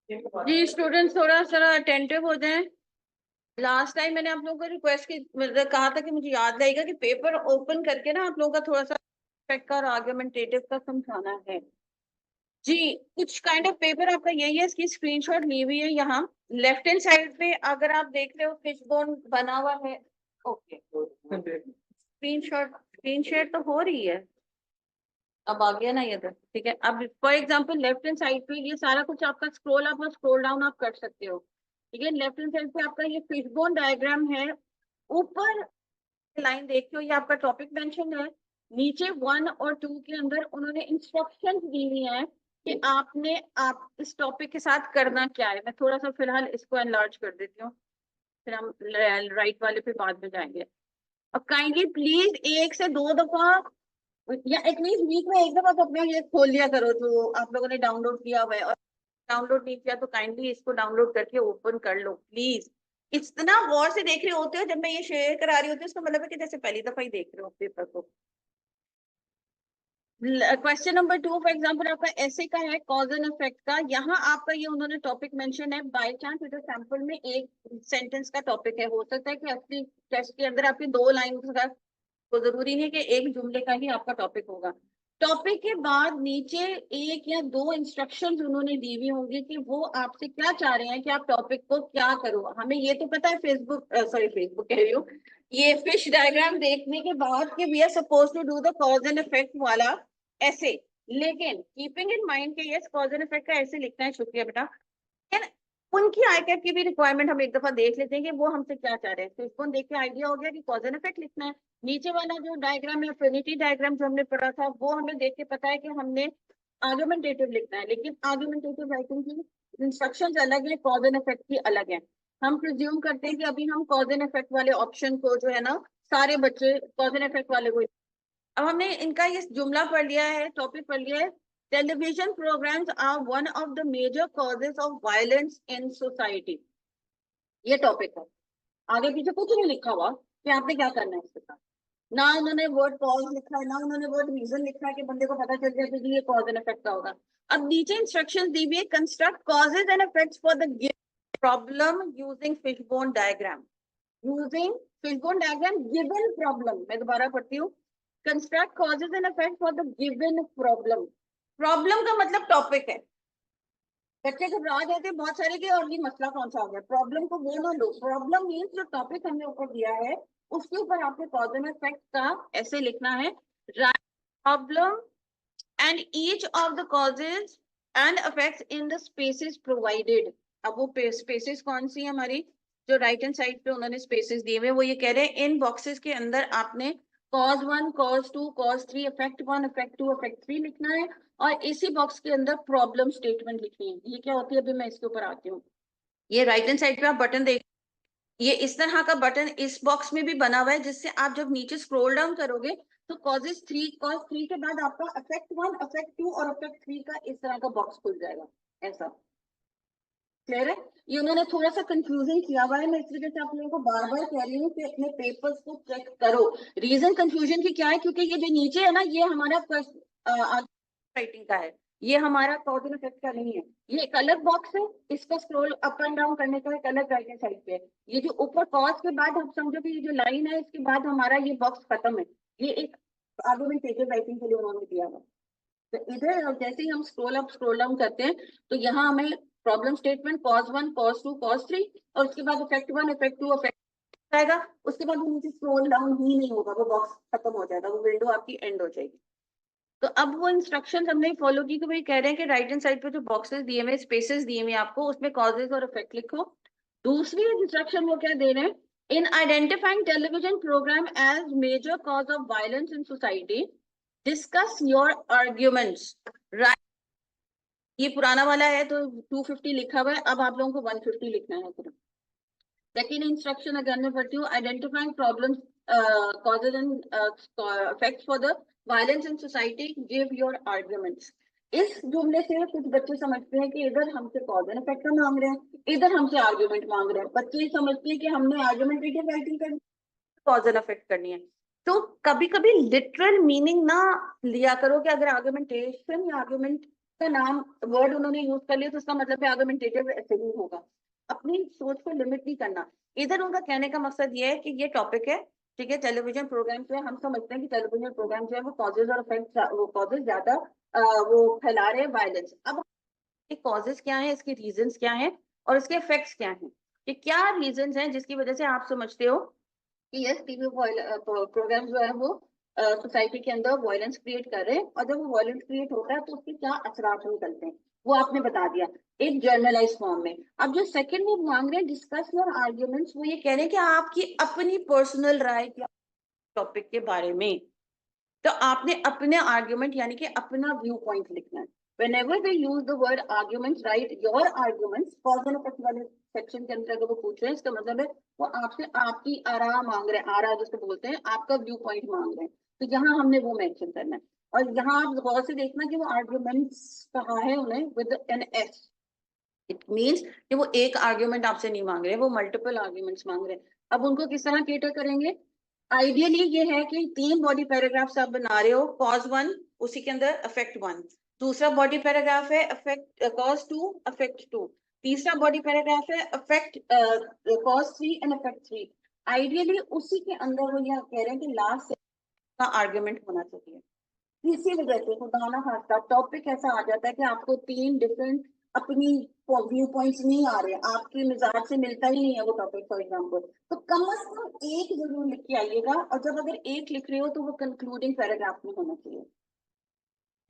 जी students थोड़ा सा attentive हो जाएं। लास्ट टाइम मैंने आप लोगों को रिक्वेस्ट की मतलब कहा था कि मुझे याद रहेगा कि पेपर ओपन करके ना आप लोगों का थोड़ा सा का और आर्गुमेंटेटिव का समझाना है। जी कुछ काइंड ऑफ पेपर आपका यही है, इसकी स्क्रीनशॉट ली हुई है यहाँ लेफ्ट हैंड साइड पे अगर आप देख रहे हो फिश बोन बना हुआ है। ओके स्क्रीनशॉट स्क्रीन शेयर तो हो रही है। अब आ गया ना ये तो ठीक है। अब for example left hand side पे ये सारा कुछ आपका स्क्रॉल अप और स्क्रॉल डाउन आप कर सकते हो। ठीक है, लेफ्ट हैंड साइड पे आपका ये फिशबोन डायग्राम है। ऊपर लाइन देखते हो ये आपका टॉपिक मेंशन है। नीचे 1 और 2 के अंदर उन्होंने इंस्ट्रक्शंस दी हुई हैं कि आपने आप इस टॉपिक के साथ करना क्या है। मैं थोड़ा सा फिलहाल इसको एनलार्ज कर देती हूँ, फिर हम राइट वाले पे बाद में जाएंगे। अब काइंडली प्लीज 1 से 2 दफा या एटलीस्ट वीक में 1 दफा तो अपना ये खोल लिया करो जो आप लोगों ने डाउनलोड किया हुआ है। और डाउनलोड नहीं किया तो काइंडली इसको डाउनलोड करके ओपन कर लो प्लीज। इतना गौर से देख रहे होते हो जब मैं ये शेयर करा रही होती हूँ, इसका मतलब है कि जैसे पहली दफा ही देख रहे हो पेपर को। क्वेश्चन नंबर 2 फॉर एग्जांपल आपका ऐसे का है कॉज एंड इफेक्ट का। यहाँ आपका ये उन्होंने टॉपिक मेंशन है। बाय चांस इधर सैंपल में एक सेंटेंस का टॉपिक है, हो सकता है कि अपनी टेस्ट के अंदर आपकी 2 लाइन का, तो जरूरी नहीं कि एक जुमले का ही आपका टॉपिक होगा। टॉपिक के बाद नीचे 1 या 2 इंस्ट्रक्शंस उन्होंने दी हुई होंगी कि वो आपसे क्या चाह रहे हैं कि आप टॉपिक को क्या करो। हमें ये तो पता है फेसबुक कह रही हूँ, ये फिश डायग्राम देखने के बाद कि we are suppose to do the cause and effect वाला ऐसे। लेकिन कीपिंग इन माइंड के यस कॉज एंड इफेक्ट का ऐसे लिखना है। शुक्रिया बेटा। उनकी आईकैप की भी रिक्वायरमेंट हम एक दफा देख लेते हैं कि वो हमसे क्या चाह रहे हैं। तो इसको देख के आइडिया हो गया कि कॉज एंड इफेक्ट लिखना है। नीचे वाला जो डायग्राम है अफिनिटी डायग्राम जो हमने पढ़ा था वो हमें देख के पता है कि हमने आर्गुमेंटेटिव लिखना है। लेकिन आर्गुमेंटेटिव राइटिंग की इंस्ट्रक्शंस अलग है, कॉज एंड इफेक्ट की अलग है। हम प्रिज्यूम करते हैं कि अभी हम कॉज एंड इफेक्ट वाले ऑप्शन को जो है ना सारे बच्चे कॉज एंड इफेक्ट वाले को। अब हमने इनका ये जुमला पढ़ लिया है, टॉपिक पढ़ लिया है। Television programs are one of the major causes of violence in society, ये टॉपिक है। आगे पीछे कुछ नहीं लिखा हुआ कि आपने क्या करना है इसके साथ। ना उन्होंने वर्ड कॉज लिखा है ना उन्होंने वर्ड रीजन लिखा है कि बंदे को पता चल जाए कि ये कॉज एंड इफेक्ट का होगा। अब नीचे इंस्ट्रक्शंस दी हुई है, construct causes and effects for the problem using fishbone diagram. Using fishbone diagram given problem, मैं दोबारा पढ़ती हूँ। Construct causes and effect for the given problem. Problem का मतलब टॉपिक है। बच्चे घबरा जाते हैं बहुत सारे के और ये मसला कौन सा हो गया। प्रॉब्लम को वो ना लो, प्रॉब्लम मीन्स जो टॉपिक हमने ऊपर दिया है उसके ऊपर आपको कॉज एंड इफेक्ट का ऐसे लिखना है। Problem and each of the causes and effects in the spaces provided. अब वो स्पेसेस कौन सी है हमारी, जो राइट हैंड साइड पे उन्होंने स्पेसेस दिए हुए वो ये कह रहे हैं इन बॉक्सेस के अंदर आपने cos 1 cos 2 cos 3 effect 1 effect 2 effect 3 लिखना है। और इसी बॉक्स के अंदर प्रॉब्लम स्टेटमेंट लिखनी है। ये क्या होती है अभी मैं इसके ऊपर आती हूँ। ये राइट हैंड साइड पे आप बटन देख, ये इस तरह का बटन इस बॉक्स में भी बना हुआ है जिससे आप जब नीचे स्क्रॉल डाउन करोगे तो cos 3 के बाद आपका इफेक्ट 1 इफेक्ट 2 और इफेक्ट 3 का इस तरह का बॉक्स खुल जाएगा। ऐसा क्लियर है। ये उन्होंने थोड़ा सा कंफ्यूजन किया हुआ है, मैं इस वजह से आप लोगों को बार बार कह रही हूँ कि अपने पेपर्स को चेक करो। रीजन कंफ्यूजन की क्या है, क्योंकि ये जो नीचे है ना ये हमारा राइटिंग का है, ये हमारा कॉज एंड इफेक्ट का नहीं है। ये एक अलग बॉक्स है, इसका स्क्रॉल अप एंड डाउन करने का एक अलग राइट हैंड साइड पे है। ये जो ऊपर कॉज के बाद आप समझो कि ये जो लाइन है इसके बाद हमारा ये बॉक्स खत्म है। ये एक आर्गुमेंटेटिव राइटिंग के लिए उन्होंने दिया हुआ। तो इधर जैसे ही हम स्क्रॉल अप स्क्रॉल डाउन करते हैं तो यहाँ हमें problem statement cos 1 cos 2 cos 3 और उसके बाद इफेक्ट 1 इफेक्ट 2 इफेक्ट आएगा। उसके बाद नीचे स्क्रॉल डाउन ही नहीं होगा, वो बॉक्स खत्म हो जाएगा, वो विंडो आपकी एंड हो जाएगी। तो अब वो इंस्ट्रक्शंस हमने फॉलो की कि भाई कह रहे हैं कि राइट हैंड साइड पे जो बॉक्सेस दिए हुए स्पेसेस दिए हुए आपको उसमें कॉजेज और इफेक्ट लिखो। दूसरी इंस्ट्रक्शन वो क्या दे रहे हैं, in identifying television program as major cause of violence in society discuss your arguments. ये पुराना वाला है तो 250 लिखा हुआ है, अब आप लोगों को 150 लिखना है सिर्फ। सेकेंड इंस्ट्रक्शन अगर मैं पढ़ती हूँ, identifying problems causes and effects for the violence in society give your arguments. इस जुमले से कुछ बच्चे समझते हैं कि इधर हमसे कॉज एंड इफेक्ट मांग रहे हैं, इधर हमसे आर्ग्यूमेंट मांग रहे हैं। बच्चे समझते हैं कि हमने आर्ग्यूमेंटेटिव राइटिंग करनी, कॉज एंड इफेक्ट करनी है। तो कभी कभी लिटरल मीनिंग ना लिया करो कि अगर आर्ग्यूमेंटेशन या आर्ग्यूमेंट का नाम वर्ड उन्होंने यूज कर लिया तो उसका मतलब है आर्गुमेंटेटिव ऐसे ही होगा। अपनी सोच को लिमिट नहीं करना। इधर उनका कहने का मकसद ये है कि ये टॉपिक है, ठीक है, टेलीविजन प्रोग्राम जो है, हम समझते हैं कि टेलीविजन प्रोग्राम जो है वो कॉजेज और इफेक्ट, वो कॉजेज ज्यादा वो फैला रहे हैं वायलेंस। अब कॉजेज क्या है, इसके रीजंस क्या है और इसके इफेक्ट्स क्या हैं, कि क्या रीजंस हैं जिसकी वजह से आप समझते हो कि यस टीवी प्रोग्राम जो है वो सोसाइटी के अंदर वायलेंस क्रिएट कर रहे हैं, और जब वो वायलेंस क्रिएट होता है तो उसके क्या असरात निकलते हैं, वो आपने बता दिया एक जर्नलाइज फॉर्म में। अब जो सेकंड वो मांग रहे हैं डिस्कस योर आर्ग्यूमेंट्स, वो ये कह रहे हैं कि आपकी अपनी पर्सनल राय क्या टॉपिक के बारे में, तो आपने अपने आर्ग्यूमेंट यानी कि अपना व्यू पॉइंट लिखना है। whenever they use the word arguments, write your arguments, cause and effect वाले सेक्शन के अंदर अगर वो पूछ रहे हैं, इसका मतलब है वो आपसे आपकी आरा मांग रहे हैं, आरा जिसको बोलते हैं, आपका व्यू पॉइंट मांग रहे हैं, तो यहाँ हमने वो मेंशन करना है। और यहाँ आप गौर से देखना कि वो आर्ग्यूमेंट्स कहा है उन्हें with an S, it means कि वो एक आर्ग्यूमेंट आपसे नहीं मांग रहे, वो मल्टीपल आर्ग्यूमेंट्स मांग रहे हैं। अब उनको किस तरह केटर करेंगे, आइडियली ये है कि 3 बॉडी पैराग्राफ्स आप बना रहे हो, कॉज 1 उसी के अंदर अफेक्ट 1, दूसरा बॉडी पैराग्राफ है अफेक्ट कॉज 2 अफेक्ट 2, तीसरा बॉडी पैराग्राफ है affect cause 3 and affect 3। Ideally उसी के अंदर वो ये कह रहे हैं कि लास्ट का आर्ग्यूमेंट होना चाहिए। इसी वजह से खुदा ना खास्ता टॉपिक ऐसा आ जाता है कि आपको 3 डिफरेंट अपनी व्यू पॉइंट्स नहीं आ रहे, आपके मिजाज से मिलता ही नहीं है वो टॉपिक फॉर एग्जाम्पल, तो कम से कम एक जरूर लिख के आइएगा, और जब अगर एक लिख रहे हो तो वो कंक्लूडिंग पैराग्राफ में होना चाहिए,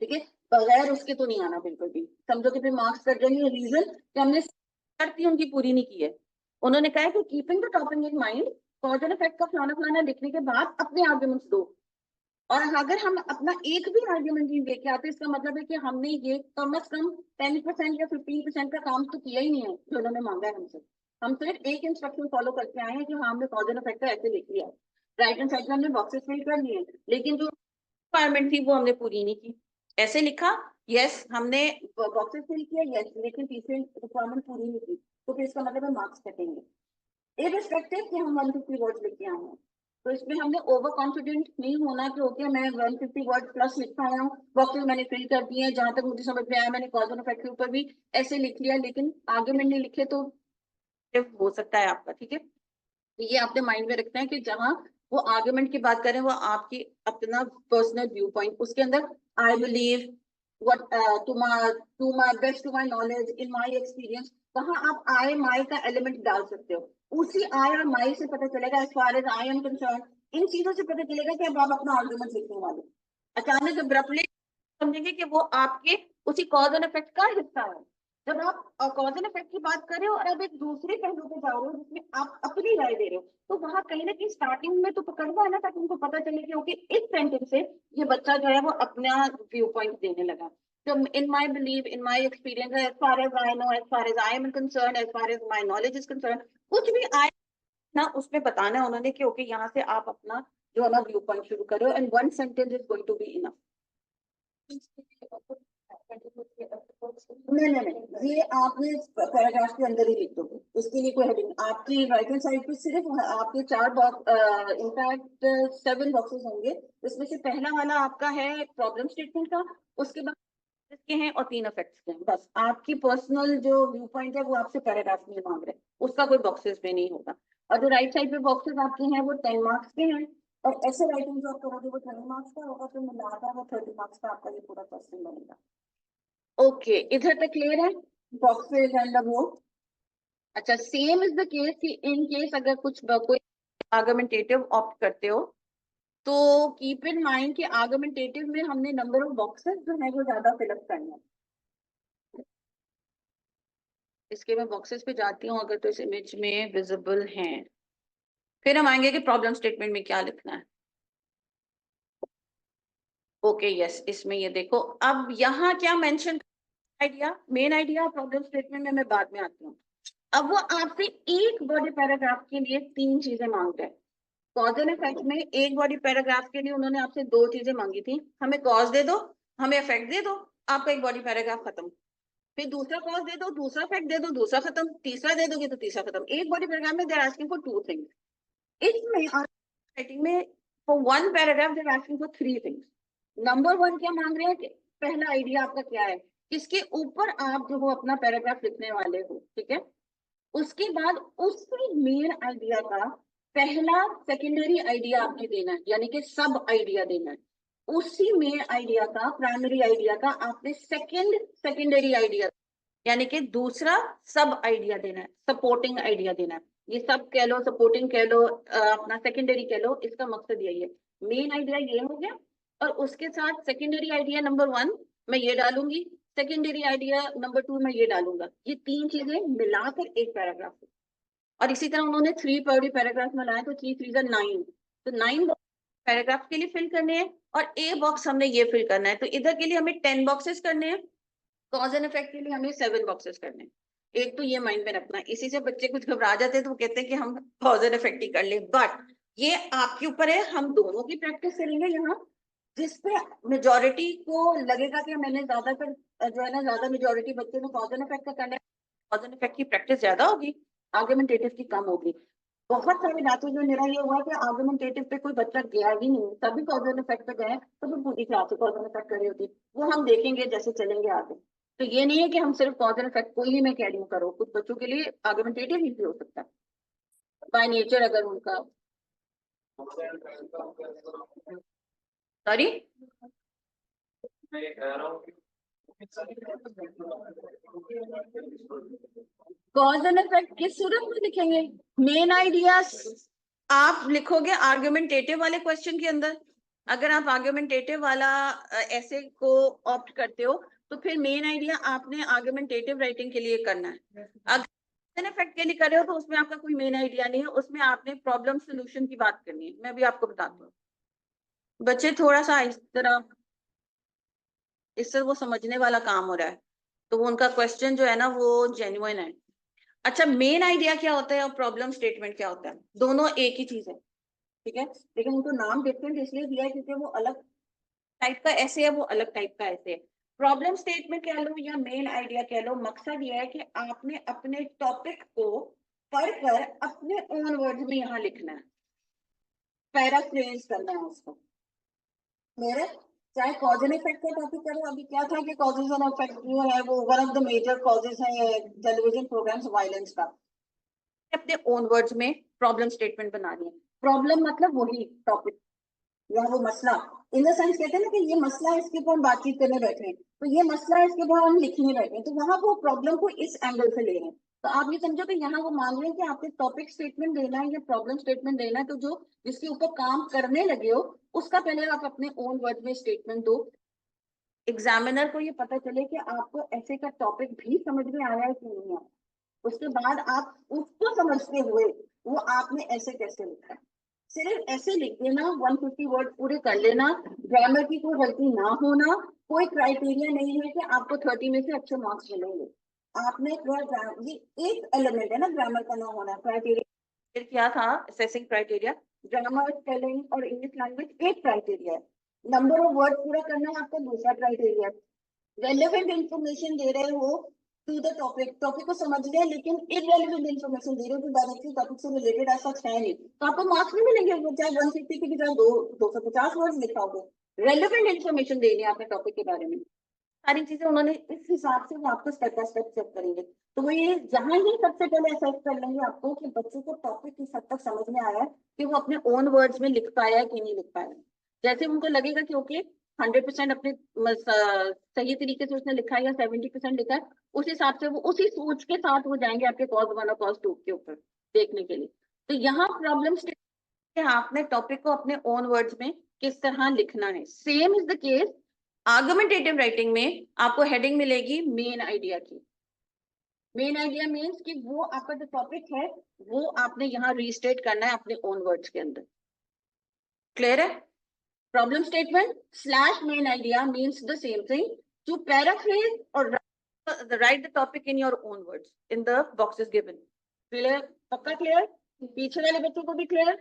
ठीक है, बगैर उसके तो नहीं आना बिल्कुल भी, समझो कि फिर मार्क्स कट जाएंगे। रीजन कि हमने शर्त ही उनकी पूरी नहीं की है। उन्होंने कहा है कि keeping the topic in mind, cause and effect का फलाना फलाना लिखने के बाद अपने आर्ग्यूमेंट्स दो, और अगर हम अपना एक भी आर्ग्यूमेंट नहीं लेके आते, इसका मतलब है कि हमने ये कम से कम 10% या 15% का काम तो किया ही नहीं है जो उन्होंने मांगा है हमसे। हम सिर्फ एक इंस्ट्रक्शन फॉलो करके आए हैं कि हाँ हमने कॉज एंड इफेक्ट ऐसे लिख लिया, राइट हैंड साइड में हमने बॉक्सेस फिल कर लिए, लेकिन जो रिक्वायरमेंट थी वो हमने पूरी नहीं की। ऐसे लिखा, यस हमने बॉक्सेस फिल किया, यस, लेकिन तीसरी रिक्वायरमेंट पूरी नहीं की, तो फिर इसका मतलब है मार्क्स कटेंगे, इररिस्पेक्टिव कि हम 150 वर्ड्स लिख के आए हैं। तो इसमें हमने ओवर कॉन्फिडेंट नहीं होना कि ओके मैं 150 वर्ड प्लस लिखा आया हूँ, बॉक्सेस मैंने फिल कर दिए हैं, जहां तक मुझे समझ में आया मैंने कॉज एंड इफेक्ट के ऊपर भी ऐसे लिख लिया, लेकिन आगे मैंने नहीं लिखे, तो हो सकता है आपका, ठीक है। ये आपने माइंड में रखना है कि जहां वो आर्गुमेंट की बात करें वो आपकी अपना पर्सनल व्यू पॉइंट, उसके अंदर I believe what to my best to my knowledge in my experience, वहां आप आई माई का एलिमेंट डाल सकते हो। उसी आई और माई से पता चलेगा as far as I am concern, इन चीजों से पता चलेगा कि अब आप अपना आर्गुमेंट लिखने वाले। अचानक अब्रप्टली समझेंगे कि वो आपके उसी कॉज एंड इफेक्ट का हिस्सा है। जब आप कॉज एंड इफेक्ट की बात कर रहे हो और अब एक दूसरे पहलू पे जा रहे हो जिसमें आप अपनी राय दे रहे हो, तो वहां कहीं ना कहीं स्टार्टिंग में तो पकड़ना है ना, ताकि उनको पता चले कि ओके इस सेंटेंस से ये बच्चा जो है वो अपना व्यू पॉइंट देने लगा। तो in my believe, in my experience, as far as I know, as far as I am concern, as far as my knowledge is concern, कुछ भी आए ना उसमें बताना है उन्होंने कि ओके यहाँ से आप अपना जो है ना व्यू पॉइंट शुरू करो, and one sentence is going to be enough. नहीं नहीं नहीं, ये आपने पैराग्राफ के अंदर ही लिख दो, उसके लिए कोई हेडिंग आपकी राइट हैंड साइड पे सिर्फ आपके 4 बॉक्स, इनफैक्ट 7 बॉक्सेस होंगे, उसमें से पहला वाला आपका है प्रॉब्लम स्टेटमेंट का, उसके बाद इसके हैं और 3 इफेक्ट्स के हैं, बस आपकी पर्सनल जो व्यू पॉइंट है वो आपसे पैराग्राफ में मांग रहे हैं, उसका कोई बॉक्सेस में नहीं होगा। और जो राइट साइड पे बॉक्सेस आपके हैं वो 10 मार्क्स के हैं, और ऐसे राइटिंग जो आप करोगे वो 20 मार्क्स का होगा, तो मिलाकर वो 30 मार्क्स का आपका ये पूरा क्वेश्चन बनेगा। ओके, इधर तक क्लियर है बॉक्सेस एंड वो। अच्छा, सेम इज द केस कि इन केस अगर कुछ कोई आर्गुमेंटेटिव ऑप्ट करते हो, तो कीप इन माइंड कि आर्गुमेंटेटिव में हमने नंबर ऑफ बॉक्सेस जो है वो ज्यादा फिलअप करना है। इसके मैं बॉक्सेस पे जाती हूँ अगर तो इस इमेज में विजिबल हैं, फिर हम आएंगे कि प्रॉब्लम स्टेटमेंट में क्या लिखना है। ओके यस, इसमें ये देखो, अब यहाँ क्या mention idea, main idea problem statement में मैं बाद में आती हूँ। अब वो आपसे एक बॉडी पैराग्राफ के लिए 3 चीजें मांग रहे हैं। कॉज एंड इफेक्ट में एक बॉडी पैराग्राफ के लिए उन्होंने आपसे 2 चीजें मांगी थी, हमें कॉज दे दो, हमें इफेक्ट दे दो, आपका एक बॉडी पैराग्राफ खत्म। फिर दूसरा कॉज दे दो, दूसरा इफेक्ट दे दो, दूसरा खत्म, तीसरा दे दोगे तो तीसरा खत्म। एक बॉडी पैराग्राफ में देर आस्किंग फॉर 2 थिंग्स। इसमें राइटिंग में for 1 paragraph there asking for 3 things. Number 1 क्या मांग रहे हैं कि पहला आइडिया आपका क्या है, किसके ऊपर आप जो हो अपना पैराग्राफ लिखने वाले हो, ठीक है। उसके बाद उसी मेन आइडिया का पहला सेकेंडरी आइडिया आपने देना है, यानी कि सब आइडिया देना है। उसी मेन आइडिया का, प्राइमरी आइडिया का आपने सेकेंडरी आइडिया, यानी कि दूसरा सब आइडिया देना है, सपोर्टिंग आइडिया देना है। ये सब कह लो, सपोर्टिंग कह लो, अपना सेकेंडरी कह लो, इसका मकसद यही है। मेन आइडिया ये हो गया, और उसके साथ सेकेंडरी आइडिया नंबर 1 मैं ये डालूंगी, सेकेंडरी आइडिया नंबर 2 मैं ये डालूंगा। ये 3 चीजें मिलाकर एक पैराग्राफ। और इसी तरह उन्होंने 3 बॉडी पैराग्राफ में लाए, तो 3 3 9, तो 9 पैराग्राफ के लिए फिल करने हैं, और ए बॉक्स हमने ये फिल करना है। तो इधर के लिए हमें 10 बॉक्सेस करने हैं, कॉज एंड इफेक्ट के लिए हमें 7 बॉक्सेस करने हैं। एक तो ये माइंड में रखना है, इसी से बच्चे कुछ घबरा जाते हैं, तो वो कहते हैं कि हम कॉज एंड इफेक्ट ही कर ले, बट ये आपके ऊपर है। हम दोनों की प्रैक्टिस करेंगे यहाँ, जिसपे मेजोरिटी को लगेगा कि मैंने ज्यादातर जो है ना, ज्यादा मेजोरिटी बच्चों ने कॉज एंड इफेक्ट का करना है, कॉज एंड इफेक्ट की प्रैक्टिस ज्यादा होगी, आर्गुमेंटेटिव की कम होगी। बहुत सारे मैसेज में मेरा ये हुआ कि आर्गुमेंटेटिव पे कोई बच्चा गया ही नहीं, सभी कॉज एंड इफेक्ट पे गए, तो फिर पूरी क्लास कॉज एंड इफेक्ट कर रही होती। वो हम देखेंगे जैसे चलेंगे आगे। तो ये नहीं है कि हम सिर्फ कॉज एंड इफेक्ट को ही मैं कह रही हूँ करो, कुछ बच्चों के लिए आर्गुमेंटेटिव ही हो सकता है बाय नेचर, अगर उनका। सॉरी, कॉज एंड इफेक्ट किस सूरत में लिखेंगे? मेन आइडियाज आप लिखोगे आर्गुमेंटेटिव वाले क्वेश्चन के अंदर। अगर आप आर्गुमेंटेटिव वाला ऐसे को ऑप्ट करते हो, तो फिर मेन आइडिया आपने आर्गुमेंटेटिव राइटिंग के लिए करना है। अगर इफेक्ट के लिए कर रहे हो, तो उसमें आपका कोई मेन आइडिया नहीं है, उसमें आपने प्रॉब्लम सोल्यूशन की बात करनी है। मैं भी आपको बताती हूँ, बच्चे थोड़ा सा इस तरह, इससे वो समझने वाला काम हो रहा है, तो वो उनका क्वेश्चन जो है ना वो जेन्युइन है। अच्छा, मेन आइडिया क्या होता है और प्रॉब्लम स्टेटमेंट क्या होता है? दोनों एक ही चीज है, ठीक है, लेकिन उनको नाम डिफरेंट इसलिए दिया है क्योंकि वो अलग टाइप का ऐसे है, वो अलग टाइप का ऐसे है। प्रॉब्लम स्टेटमेंट कह लो या मेन आइडिया कह लो, मकसद ये है कि आपने अपने टॉपिक को पढ़कर अपने ओन वर्ड्स में यहाँ लिखना है, पैराफ्रेज करना है उसको। मेरे चाहे कॉज एंड इफेक्ट का टॉपिक करो, अभी क्या था कि कॉजेज एंड इफेक्ट जो है वो one of the major causes है टेलीविजन प्रोग्राम्स वायलेंस का। अपने ओन वर्ड्स में प्रॉब्लम स्टेटमेंट बनानी है। प्रॉब्लम मतलब वही टॉपिक या वो मसला, इन द सेंस कहते हैं ना कि ये मसला है, इसके ऊपर हम बातचीत करने बैठे हैं, तो ये मसला है, इसके ऊपर हम लिखने बैठे हैं, तो वहां वो प्रॉब्लम को इस एंगल से ले रहे हैं। तो आप ये समझो कि यहाँ वो मान रहे हैं कि आपको टॉपिक स्टेटमेंट देना है या प्रॉब्लम स्टेटमेंट देना है, तो जो जिसके ऊपर काम करने लगे हो उसका पहले आप अपने ओन वर्ड में स्टेटमेंट दो। एग्जामिनर को ये पता चले कि आपको ऐसे का टॉपिक भी समझ में आया है कि नहीं आया, उसके बाद आप उसको समझते हुए वो आपने ऐसे कैसे लिखा है। सिर्फ ऐसे लिख देना, 150 वर्ड पूरे कर लेना, ग्रामर की कोई गलती ना होना, कोई क्राइटेरिया नहीं है कि आपको 30 में से अच्छे मार्क्स मिलेंगे। आपने ये एक एलिमेंट है ना ग्रामर का ना होना, क्राइटेरिया क्या था असेसिंग क्राइटेरिया, ग्रामर, स्पेलिंग और इंग्लिश लैंग्वेज एक क्राइटेरिया है, नंबर ऑफ वर्ड पूरा करना है आपका दूसरा क्राइटेरिया। रेलेवेंट इंफॉर्मेशन दे रहे हो टू द टॉपिक, टॉपिक को समझ लिया लेकिन इररेलेवेंट इंफॉर्मेशन दे रहे हो जो डायरेक्टली टॉपिक से रिलेटेड ऐसा है नहीं, तो आपको मार्क्स नहीं मिलेंगे, चाहे 150 की बजाय 250 वर्ड लिखा हो। रेलेवेंट इंफॉर्मेशन देनी है आपने टॉपिक के बारे में, सारी चीजें उन्होंने इस हिसाब से वो आपको स्टेप बाय स्टेप चेक करेंगे। तो वो ये जहां ही सबसे पहले असेस कर लेंगे आपको कि बच्चे को टॉपिक किस हद तक समझ में आया है, कि वो अपने ओन वर्ड्स में लिख पाया है कि नहीं लिख पाया। जैसे उनको लगेगा कि ओके 100% अपने सही तरीके से उसने लिखा है या 70% लिखा है, उस हिसाब से वो उसी सोच के साथ वो जाएंगे आपके कॉज 1 और कॉज 2 के ऊपर देखने के लिए। तो यहाँ प्रॉब्लम आपने टॉपिक को अपने ओन वर्ड्स में किस तरह लिखना है। Same is the case argumentative writing में, आपको हेडिंग मिलेगी मेन आइडिया की। मेन आइडिया मीन्स कि वो आपका जो टॉपिक है वो आपने यहाँ रीस्टेट करना है अपने ओन वर्ड्स के अंदर। क्लियर है? Problem statement slash main idea means the same thing, to paraphrase or write the topic in your own words in the boxes given. Clear? पक्का क्लियर? पीछे वाले बच्चों को भी क्लियर?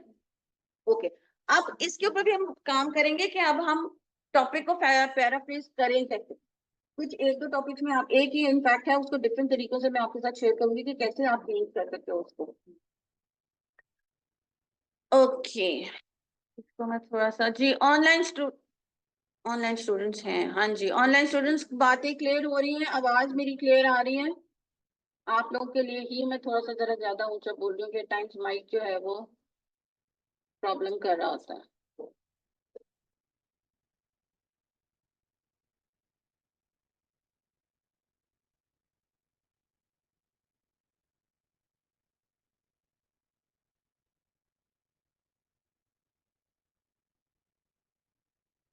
ओके, अब इसके ऊपर भी हम काम करेंगे कि अब हम टॉपिक को पैराफ्रेज करें कैसे। कुछ एक दो टॉपिक्स में आप एक ही इम्पैक्ट है, उसको डिफरेंट तरीकों से मैं आपके साथ शेयर करूंगी कि कैसे आप यूज कर सकते हो उसको। ओके, इसको मैं थोड़ा सा जी ऑनलाइन ऑनलाइन स्टूडेंट्स हैं, हाँ जी, ऑनलाइन स्टूडेंट्स बातें क्लियर हो रही हैं, आवाज मेरी क्लियर आ रही है? आप लोगों के लिए ही मैं थोड़ा सा जरा ज्यादा ऊंचा बोल रही हूँ कि टाइम्स माइक जो है वो प्रॉब्लम कर रहा होता है।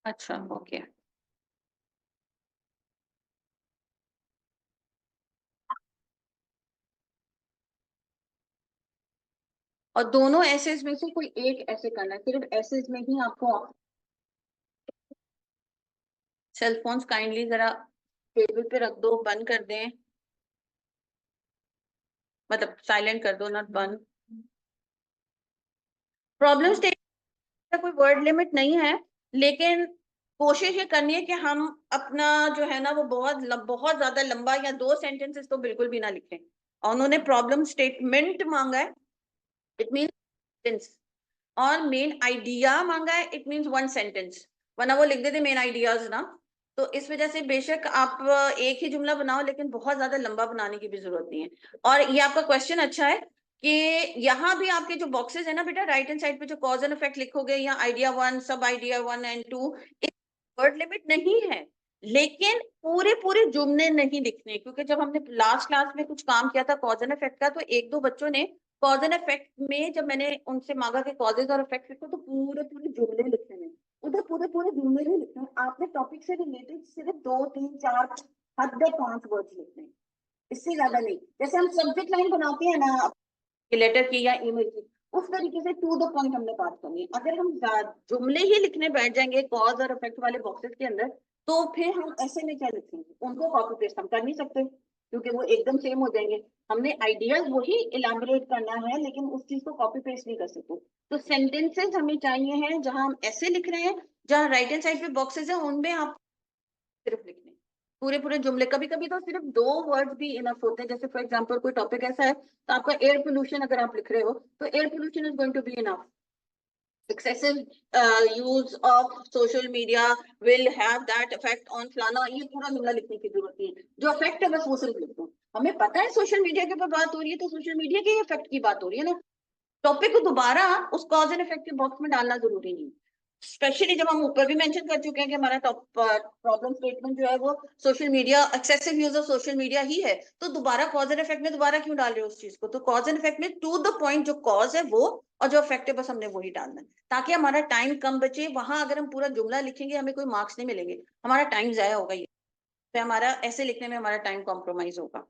अच्छा, ओके। और दोनों एसेस में से कोई एक ऐसे करना है, सिर्फ एसेस में ही आपको। सेल फोन्स काइंडली जरा टेबल पे रख दो, बंद कर दें, मतलब साइलेंट कर दो, नॉट बंद। प्रॉब्लम स्टेटमेंट का कोई वर्ड लिमिट नहीं है, लेकिन कोशिश ये करनी है कि हम अपना जो है ना वो बहुत ज्यादा लंबा या 2 सेंटेंसेस तो बिल्कुल भी ना लिखें। और उन्होंने प्रॉब्लम स्टेटमेंट मांगा है, इट मीन्स, और मेन आइडिया मांगा है, इट मीन्स 1 सेंटेंस, वरना वो लिख देते मेन आइडियाज ना। तो इस वजह से बेशक आप एक ही जुमला बनाओ, लेकिन बहुत ज्यादा लंबा बनाने की भी जरूरत नहीं है। और ये आपका क्वेश्चन अच्छा है कि यहाँ भी आपके जो बॉक्सेस है ना बेटा, राइट हैंड साइड पे जो कॉज एंड इफेक्ट लिखोगे, या आइडिया 1, सब आइडिया 1 एंड 2, वर्ड लिमिट नहीं है, लेकिन पूरे पूरे जुमले नहीं लिखने, क्योंकि जब हमने लास्ट क्लास में कुछ काम किया था कॉज एंड इफेक्ट का, तो एक दो बच्चों ने कॉज एंड इफेक्ट में, जब मैंने उनसे मांगा कि कॉजेज और इफेक्ट लिखो, तो पूरे पूरे जुमले लिखे हैं। उधर पूरे पूरे जुमले नहीं लिखने, आपने टॉपिक से रिलेटेड सिर्फ 2 3 4 हद 5 वर्ड्स लिखने, इससे ज्यादा नहीं। जैसे हम सब्जेक्ट लाइन बनाते हैं ना लेटर की या ईमेल की, उस तरीके से टू द पॉइंट हमने बात करनी है। अगर हम जुमले ही लिखने बैठ जाएंगे कॉज और इफेक्ट वाले बॉक्सेस के अंदर, तो फिर हम ऐसे में क्या लिखेंगे, उनको कॉपी पेस्ट हम कर नहीं सकते, क्योंकि वो एकदम सेम हो जाएंगे। हमने आइडियाज वही इलाबोरेट करना है, लेकिन उस चीज को कॉपी पेस्ट नहीं कर सकते। तो सेंटेंसेस हमें चाहिए हैं जहां हम ऐसे लिख रहे हैं, जहां राइट हैंड साइड पे बॉक्सेस है उनमें आप सिर्फ लिखने पूरे पूरे जुमले। कभी कभी तो सिर्फ 2 वर्ड्स भी इनफ होते हैं। जैसे फॉर एग्जांपल कोई टॉपिक ऐसा है, तो आपका एयर पोल्यूशन अगर आप लिख रहे हो, तो air pollution is going to be enough. excessive use of social media will have that effect on फलाना, ये पूरा जुमला लिखने की जरूरत नहीं है, जो इफेक्ट है बस वो सिर्फ लिख दो। हमें पता है सोशल मीडिया के ऊपर बात हो रही है, तो सोशल मीडिया के इफेक्ट की बात हो रही है ना, टॉपिक को दोबारा उस कॉज एंड इफेक्ट के बॉक्स में डालना जरूरी नहीं। स्पेशली जब हम ऊपर भी मेंशन कर चुके हैं कि हमारा टॉप प्रॉब्लम स्टेटमेंट जो है वो social media, excessive use of social media ही है, तो दोबारा कॉज एंड इफेक्ट में दोबारा क्यों डाल रहे हो उस चीज को? तो कॉज एंड इफेक्ट में टू द पॉइंट जो कॉज है वो, और जो इफेक्ट है बस हमने वही डालना है, ताकि हमारा टाइम कम बचे। वहां अगर हम पूरा जुमला लिखेंगे हमें कोई मार्क्स नहीं मिलेंगे, हमारा टाइम जाया होगा, ये तो हमारा ऐसे लिखने में हमारा टाइम कॉम्प्रोमाइज होगा।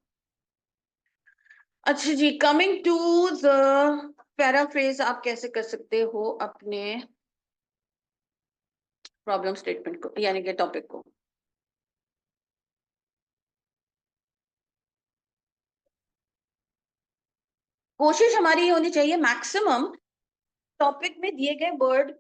अच्छा जी, कमिंग टू द पैराफ्रेज, आप कैसे कर सकते हो अपने प्रॉब्लम स्टेटमेंट को, यानी कि टॉपिक को? कोशिश हमारी ये होनी चाहिए मैक्सिमम टॉपिक में दिए गए वर्ड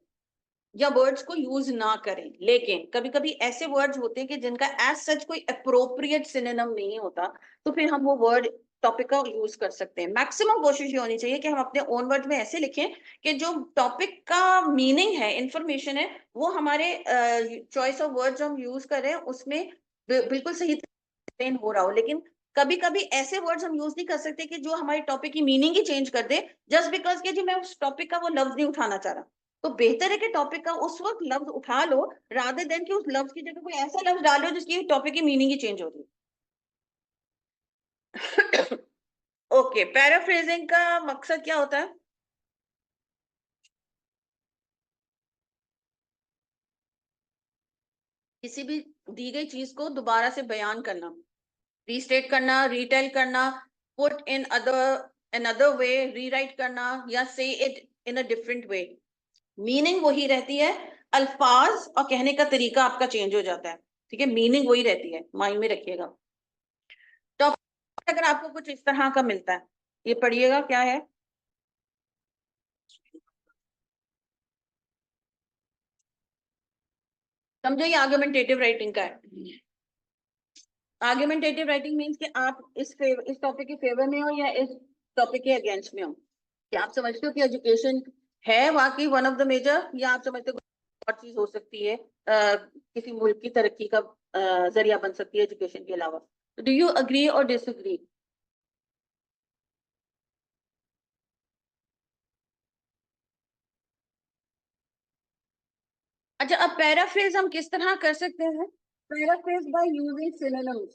या वर्ड्स को यूज ना करें, लेकिन कभी कभी ऐसे वर्ड्स होते हैं कि जिनका एज सच कोई अप्रोप्रिएट सिनोनिम नहीं होता, तो फिर हम वो वर्ड टॉपिक का यूज कर सकते हैं। मैक्सिमम कोशिश ये होनी चाहिए कि हम अपने ओन वर्ड में ऐसे लिखें कि जो टॉपिक का मीनिंग है, इंफॉर्मेशन है, वो हमारे चॉइस ऑफ वर्ड जो हम यूज कर रहे हैं उसमें बिल्कुल सही एक्सप्लेन हो रहा हो। लेकिन कभी कभी ऐसे वर्ड्स हम यूज नहीं कर सकते कि जो हमारे टॉपिक की मीनिंग ही चेंज कर दे, जस्ट बिकॉज कि जी मैं उस टॉपिक का वो लफ्ज नहीं उठाना चाह रहा। तो बेहतर है कि टॉपिक का उस वक्त लफ्ज उठा लो, रादर देन कि उस लफ्ज की जगह कोई ऐसा लफ्ज डालो जिसकी टॉपिक की मीनिंग ही चेंज हो रही है। ओके, पैराफ्रेजिंग का मकसद क्या होता है? किसी भी दी गई चीज को दोबारा से बयान करना, रीस्टेट करना, रिटेल करना, put in other way, rewrite करना, या से it in a different way. Meaning वही रहती है, अल्फाज और कहने का तरीका आपका चेंज हो जाता है, ठीक है, मीनिंग वही रहती है, माइंड में रखिएगा। टॉपिक अगर आपको कुछ इस तरह का मिलता है, ये पढ़िएगा क्या है। समझो ये आर्गुमेंटेटिव राइटिंग का है। आर्गुमेंटेटिव राइटिंग मीन्स कि आप इस टॉपिक के फेवर में हो या इस टॉपिक के अगेंस्ट में हो। क्या आप समझते हो कि एजुकेशन है वाकई वन ऑफ द मेजर, या आप समझते हो और चीज हो सकती है, किसी मुल्क की तरक्की का जरिया बन सकती है एजुकेशन के अलावा। डू यू अग्री और डिसएग्री? अच्छा, अब पैराफ्रेज हम किस तरह कर सकते हैं? Paraphrase by using synonyms.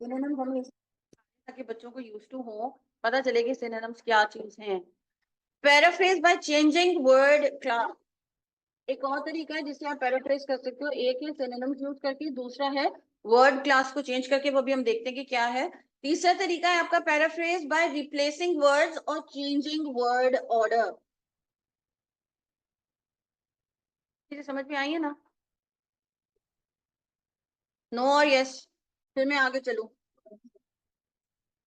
Synonyms हमें ताकि बच्चों को यूज टू हो, पता चले कि सिनोनिम्स क्या चीज हैं। Paraphrase by changing word class, एक और तरीका है जिससे आप पैराफ्रेज कर सकते हो। एक है सिनोनिम्स यूज करके, दूसरा है वर्ड क्लास को चेंज करके, वो भी हम देखते हैं कि क्या है। तीसरा तरीका है आपका पैराफ्रेज बाय रिप्लेसिंग वर्ड्स और चेंजिंग वर्ड ऑर्डर। चीजें समझ में आई है ना? नो और यस? फिर मैं आगे चलूं?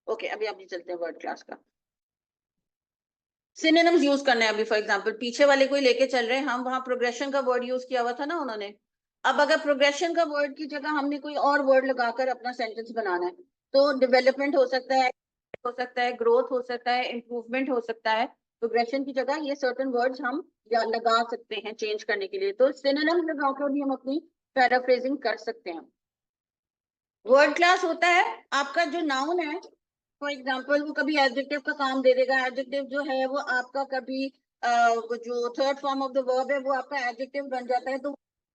ओके, अभी आप जी चलते हैं वर्ड क्लास का। सिनोनिम्स यूज करना है। अभी फॉर एग्जांपल पीछे वाले को ही लेके चल रहे हैं हम, वहां प्रोग्रेशन का वर्ड यूज किया हुआ था ना उन्होंने। अब अगर प्रोग्रेशन का वर्ड की जगह हमने कोई और वर्ड लगाकर अपना सेंटेंस बनाना है, तो डेवलपमेंट हो सकता है, हो सकता है ग्रोथ हो सकता है, इंप्रूवमेंट हो सकता है। प्रोग्रेशन की जगह ये सर्टेन वर्ड्स हम लगा सकते हैं चेंज करने के लिए, तो सिनोनिम्स लगाकर भी हम अपनी पैराफ्रेजिंग कर सकते हैं। वर्ड क्लास होता है आपका जो नाउन है, फॉर एग्जाम्पल वो कभी एडजेक्टिव का काम दे देगा। एडजेक्टिव जो है वो आपका कभी वो जो third form of the verb है वो आपका एडजेक्टिव बन जाता है, तो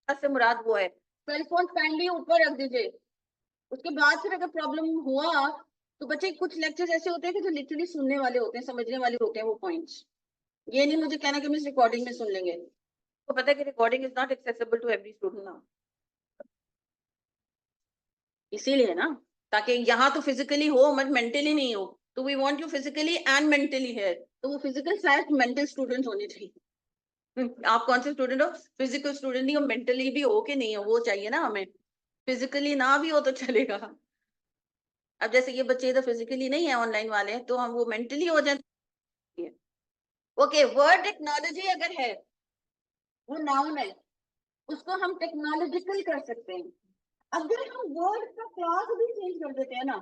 से मुराद वो है। सेल फोन काइंडली ऊपर रख दीजिए। उसके बाद फिर अगर प्रॉब्लम हुआ तो बच्चे, कुछ लेक्चर्स ऐसे होते हैं कि जो लिटरली सुनने वाले होते हैं, समझने वाले होते हैं वो पॉइंट्स। ये नहीं मुझे कहना कि हम इस रिकॉर्डिंग में सुन लेंगे। तो पता है कि recording is not accessible to every student ना, इसीलिए ना, ताकि यहाँ तो फिजिकली हो मत मेंटली नहीं हो। तो we want you physically and mentally है, तो वो फिजिकल स्लैश मेंटल स्टूडेंट होने चाहिए। आप कौन से स्टूडेंट हो? फिजिकल स्टूडेंट नहीं हो, मेंटली भी हो कि नहीं हो वो चाहिए ना हमें। फिजिकली ना भी हो तो चलेगा। अब जैसे ये बच्चे तो फिजिकली नहीं है ऑनलाइन वाले, तो हम वो मेंटली हो जाए। ओके, वर्ड टेक्नोलॉजी अगर है, वो नाउन है, उसको हम टेक्नोलॉजिकल कर सकते हैं। अगर हम वर्ड का क्लास भी चेंज कर देते हैं ना,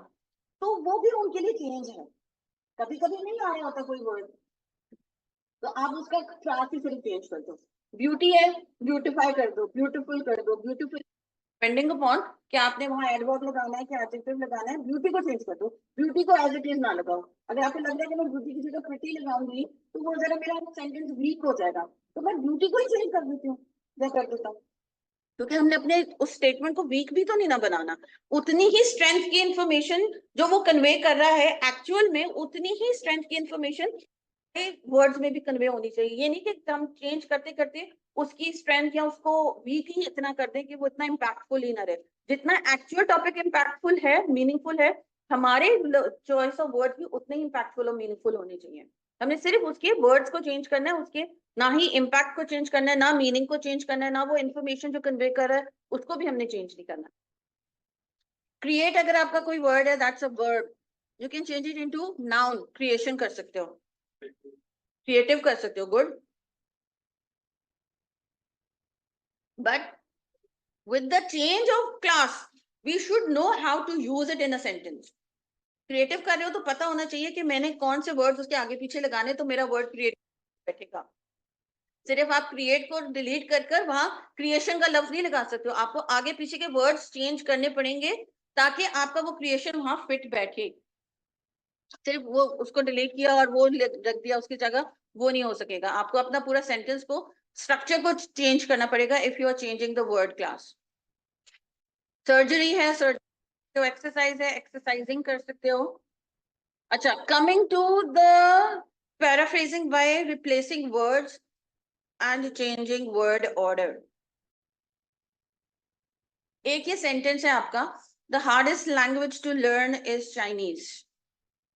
तो वो भी उनके लिए चेंज है। कभी कभी नहीं आ रहा होता कोई वर्ड, तो आप उसका क्लास ही सिर्फ चेंज कर दो। ब्यूटी है, ब्यूटीफाई कर दो, ब्यूटीफुल कर दो, ब्यूटीफुल, डिपेंडिंग अपॉन कि आपने वहां एडवर्ब लगाना है कि एडजेक्टिव लगाना है। ब्यूटी को चेंज कर दो, ब्यूटी को एज इट इज ना लगाओ। अगर आपको लग रहा है कि मैं ब्यूटी की जगह प्रिटी लगाऊंगी तो वो जरा मेरा सेंटेंस वीक हो जाएगा, तो मैं ब्यूटी को ही चेंज कर देती हूँ या कर देता हूँ। क्योंकि हमने अपने उस स्टेटमेंट को वीक भी तो नहीं ना बनाना। उतनी ही स्ट्रेंथ की इंफॉर्मेशन जो वो कन्वे कर रहा है एक्चुअल में, उतनी ही स्ट्रेंथ की इंफॉर्मेशन वर्ड्स में भी कन्वे होनी चाहिए। ये नहीं कि हम चेंज करते करते उसकी स्ट्रेंथ या उसको वीक ही इतना कर दें कि वो इतना इम्पैक्टफुल ही ना रहे। जितना एक्चुअल टॉपिक इम्पैक्टफुल है, मीनिंगफुल है, हमारे चॉइस ऑफ वर्ड भी उतने ही इम्पैक्टफुल और मीनिंगफुल होने चाहिए। हमने सिर्फ उसके वर्ड्स को चेंज करना है, उसके ना ही इम्पैक्ट को चेंज करना है, ना मीनिंग को चेंज करना है, ना वो इन्फॉर्मेशन जो कन्वे कर रहा है उसको भी हमने चेंज नहीं करना। क्रिएट अगर आपका कोई वर्ड है, that's a verb, you can change it into noun, creation कर सकते हो, क्रिएटिव कर सकते हो, good. But with the change of class we should know how to use it in a sentence. Creative कर रहे हो तो पता होना चाहिए कि मैंने कौन से वर्ड्स उसके आगे पीछे लगाने, तो मेरा वर्ड क्रिएट बैठेगा। सिर्फ आप क्रिएट को डिलीट कर कर वहां क्रिएशन का लफ्ज नहीं लगा सकते हो, आपको आगे पीछे के वर्ड्स चेंज करने पड़ेंगे ताकि आपका वो क्रिएशन वहां फिट बैठे। सिर्फ वो उसको डिलीट किया और वो रख दिया उसकी जगह, वो नहीं हो सकेगा। आपको अपना पूरा सेंटेंस को, स्ट्रक्चर को चेंज करना पड़ेगा if you are changing the word class. Surgery है, सर्जरी एक्सरसाइज है, एक्सरसाइजिंग कर सकते हो। अच्छा, coming to the paraphrasing by replacing words and changing word order. एक ये सेंटेंस है आपका, the hardest language to learn is Chinese,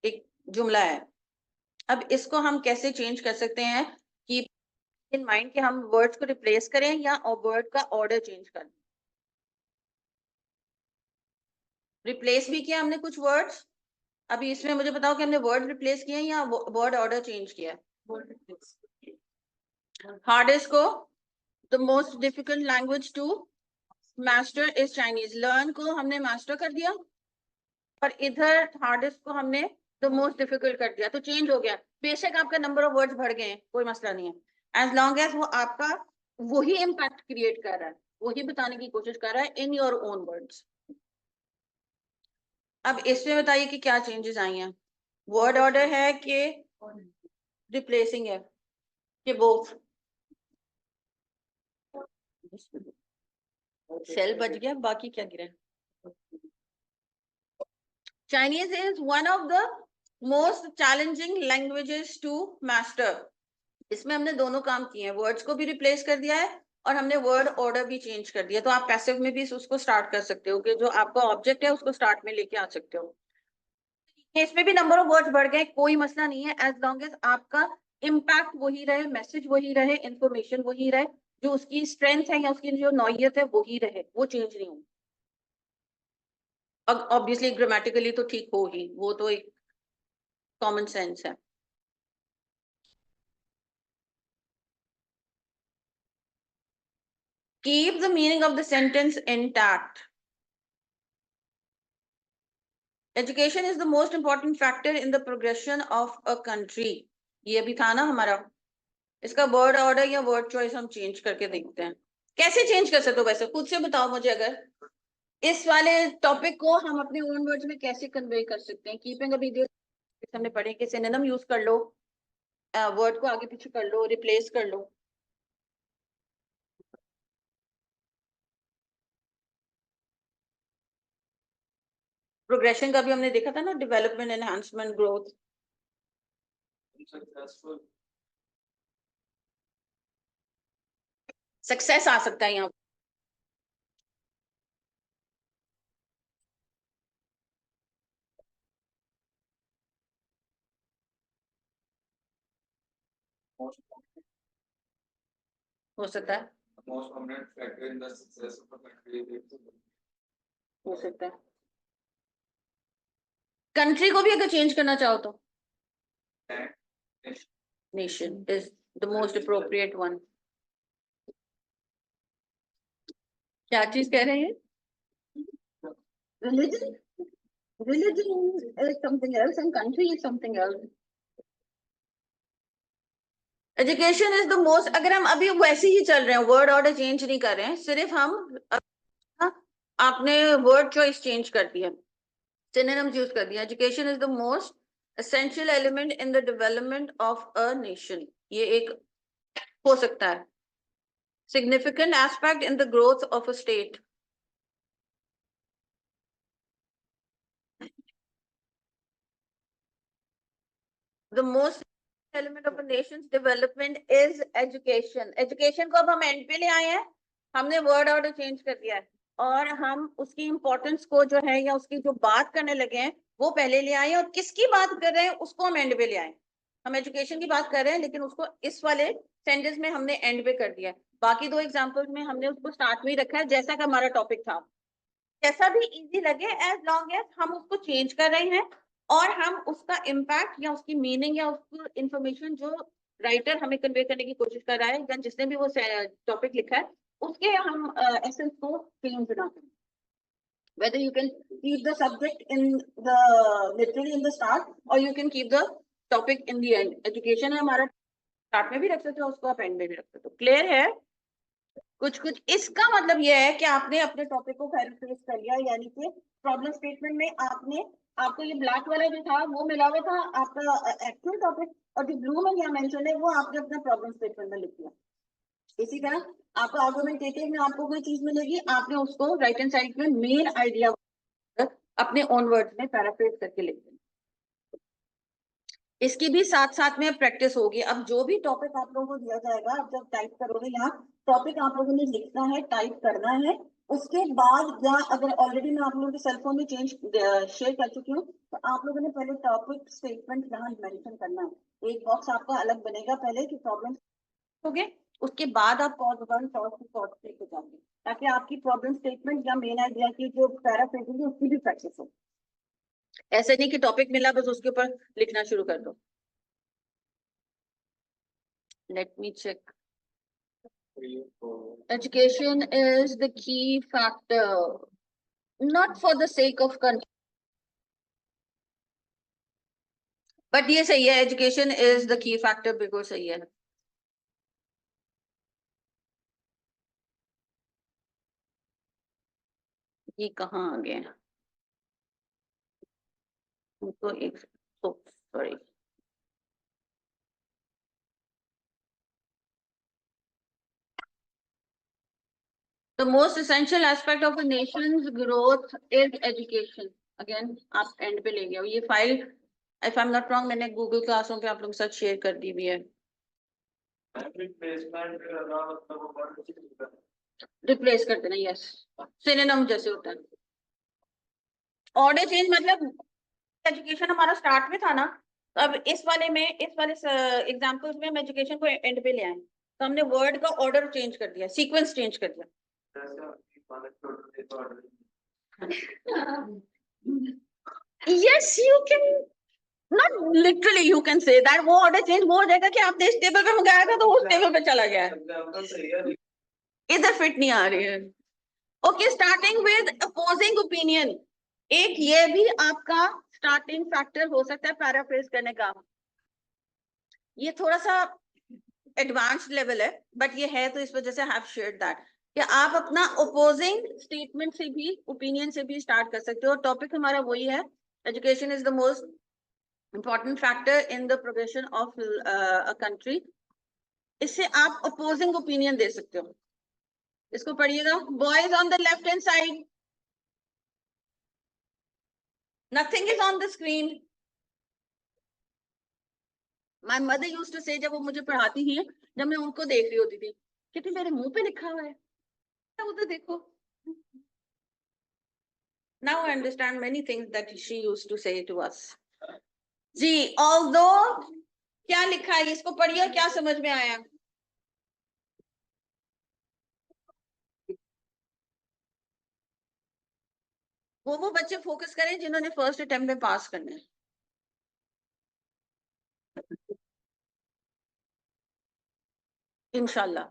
एक जुमला है। अब इसको हम कैसे चेंज कर सकते हैं कि इन माइंड के हम वर्ड्स को रिप्लेस करें या वर्ड का ऑर्डर चेंज करें। रिप्लेस भी किया हमने कुछ वर्ड्स, अभी इसमें मुझे बताओ कि हमने वर्ड रिप्लेस किया या वर्ड ऑर्डर चेंज किया? हार्डेस्ट को, the most difficult language to master is Chinese, learn को हमने मास्टर कर दिया और इधर हार्डेस्ट को हमने द मोस्ट डिफिकल्ट कर दिया, तो चेंज हो गया। बेशक आपका नंबर ऑफ वर्ड्स बढ़ गए हैं, कोई मसला नहीं है, एज लॉन्ग एज वो आपका वही इम्पैक्ट क्रिएट कर रहा है, वही बताने की कोशिश कर रहा है इन योर ओन वर्ड्स। अब इसमें बताइए कि क्या चेंजेस आई हैं। वर्ड ऑर्डर है कि रिप्लेसिंग है कि बोथ? सेल बच गया, बाकी क्या गिरा? Chinese is one of the most challenging languages to master. इसमें हमने दोनों काम किए हैं, वर्ड्स को भी रिप्लेस कर दिया है और हमने वर्ड ऑर्डर भी चेंज कर दिया। तो आप पैसिव में भी उसको स्टार्ट कर सकते हो कि जो आपका ऑब्जेक्ट है उसको स्टार्ट में लेके आ सकते हो। इसमें भी नंबर ऑफ वर्ड्स बढ़ गए, कोई मसला नहीं है, एज लॉन्ग एज आपका इम्पैक्ट वही रहे, मैसेज वही रहे, इंफॉर्मेशन वही रहे, जो उसकी स्ट्रेंथ है या उसकी जो नौयत है वही रहे, वो चेंज नहीं हो। ऑब्वियसली ग्रामेटिकली तो ठीक हो ही, वो तो एक कॉमन सेंस है। Keep the meaning of the sentence intact. Education is the most important factor in the progression of a country. ये भी था ना हमारा। इसका वर्ड ऑर्डर या वर्ड चॉइस हम चेंज करके देखते हैं। कैसे चेंज कर सकते हो वैसे, खुद से बताओ मुझे। अगर इस वाले टॉपिक को हम अपने ओन वर्ड्स में कैसे कन्वे कर सकते हैं? कीपिंग अभी हमने पढ़े कि सिनोनिम यूज कर लो, वर्ड को आगे पीछे कर लो, रिप्लेस कर लो। प्रोग्रेशन का भी हमने देखा था ना, डेवलपमेंट, एनहांसमेंट, ग्रोथ। सक्सेस आ सकता है यहाँ। हो सकता है, हो सकता है। कंट्री को भी अगर चेंज करना चाहो तो nation is the most appropriate one. क्या चीज कह रहे हैं? Religion, religion is something else and country is something else. Education is the most, अगर हम अभी वैसे ही चल रहे हैं, वर्ड ऑर्डर चेंज नहीं कर रहे हैं, सिर्फ हम आपने वर्ड चॉइस चेंज कर दिया, सिनोनिम्स यूज कर दिया। Education is the most essential element in the development of a nation, ये एक हो सकता है। significant aspect in the growth of a state, the most element of a nation's development is education। education को अब हम एंड पे ले आए हैं, हमने वर्ड ऑर्डर चेंज कर दिया है और हम उसकी इंपॉर्टेंस को जो है या उसकी जो बात करने लगे हैं वो पहले ले आए, और किसकी बात कर रहे हैं उसको हम एंड पे ले आए। हम एजुकेशन की बात कर रहे हैं लेकिन उसको इस वाले सेंटेंस में हमने एंड पे कर दिया है। बाकी दो एग्जाम्पल में हमने उसको स्टार्ट में ही रखा है जैसा कि हमारा टॉपिक था। जैसा भी इजी लगे, एज लॉन्ग एज हम उसको चेंज कर रहे हैं और हम उसका इम्पैक्ट या उसकी मीनिंग या उसको इंफॉर्मेशन जो राइटर हमें कन्वे करने की कोशिश कर रहा है या जिसने भी वो टॉपिक लिखा है उसके हम एसेंस को चेंज ना करें। whether you can keep the subject in the literally in the start or you can keep the topic in the end। education है हमारा, स्टार्ट में भी रख सकते हो उसको, आप एंड में भी रख सकते हो। क्लियर है? कुछ कुछ इसका मतलब यह है कि आपने अपने टॉपिक को पैराफ्रेज कर लिया, यानी कि प्रॉब्लम स्टेटमेंट में आपने, आपको ये ब्लैक वाला जो था वो मिला हुआ था आपका एक्चुअल टॉपिक, और जो ब्लू में यहाँ मेंशन है वो आपने अपना प्रॉब्लम स्टेटमेंट में लिख दिया। इसी तरह आपको आर्गुमेंटेटिव में आपको कोई चीज मिलेगी, आपने उसको राइट हैंड साइड में मेन आइडिया अपने ओन वर्ड्स में पैराफ्रेज करके लिख दिया। इसकी भी साथ साथ में प्रैक्टिस होगी। अब जो भी टॉपिक आप लोगों को दिया जाएगा, आप जब टाइप करोगे यहाँ टॉपिक आप लोगों ने लिखना है, टाइप करना है। उसके बाद या अगर ऑलरेडी मैं आप लोगों के सेलफोन में चेंज शेयर कर चुकी हूँ तो आप लोगों ने पहले टॉपिक स्टेटमेंट यहाँ मेंशन करना है। एक बॉक्स आपका अलग बनेगा पहले कि प्रॉब्लम हो गए, उसके बाद आप पॉज 1 पॉज 2 पॉज 3 पे जाओगे ताकि आपकी प्रॉब्लम स्टेटमेंट या मेन आइडिया की जो पैराफ्रेजिंग है उसकी भी प्रैक्टिस हो। ऐसे नहीं कि टॉपिक मिला बस उसके ऊपर लिखना शुरू कर दो। Let me check. Education is the key factor, not for the sake of country. But ये सही है, education is the key factor, बिल्कुल सही है। ये कहाँ आ गया? तो एक sorry, the most essential aspect of a nation's growth is education. Again आप एंड पे ले गए हो ये file, if I am not wrong मैंने गूगल क्लासों पे आप लोगों के साथ शेयर कर दी हुई है। रिप्लेस कर देना, यस, सिनोनिम जैसे होता है। ऑर्डर चेंज मतलब एजुकेशन हमारा स्टार्ट में था ना, तो अब इस वाले एग्जांपल्स में हम एजुकेशन को एंड पे ले आए, तो हमने वर्ड का ऑर्डर चेंज कर दिया, सीक्वेंस चेंज कर दिया। Yes you can, not literally you can say that, वो ऑर्डर चेंज वो हो जाएगा कि आपने इस टेबल पे मंगाया था तो उस टेबल पे चला गया है, इधर फिट नहीं आ रही है। Okay, starting with opposing opinion, एक ये भी आपका स्टार्टिंग फैक्टर हो सकता है पैराफ्रेज करने का। ये थोड़ा सा एडवांस्ड लेवल है बट ये है, तो इस वजह से हैव शेयर्ड दैट कि आप अपना ओपोजिंग स्टेटमेंट से भी, ओपिनियन से भी स्टार्ट कर सकते हो। टॉपिक हमारा वही है, education is the most important factor in the progression of a country. इससे आप अपोजिंग ओपिनियन दे सकते हो। इसको पढ़िएगा, boys on the left hand side, nothing is on the screen. My mother used to say, जब वो मुझे पढ़ाती थी, जब मैं उनको देख रही होती थी, कहती मेरे मुंह पे लिखा हुआ है, उधर देखो। Now I understand many things that she used to say to us. Ji, although क्या लिखा है इसको पढ़िए, क्या समझ में आया? वो बच्चे फोकस करें जिन्होंने फर्स्ट अटेम्प्ट में पास करना है। इंशाल्लाह।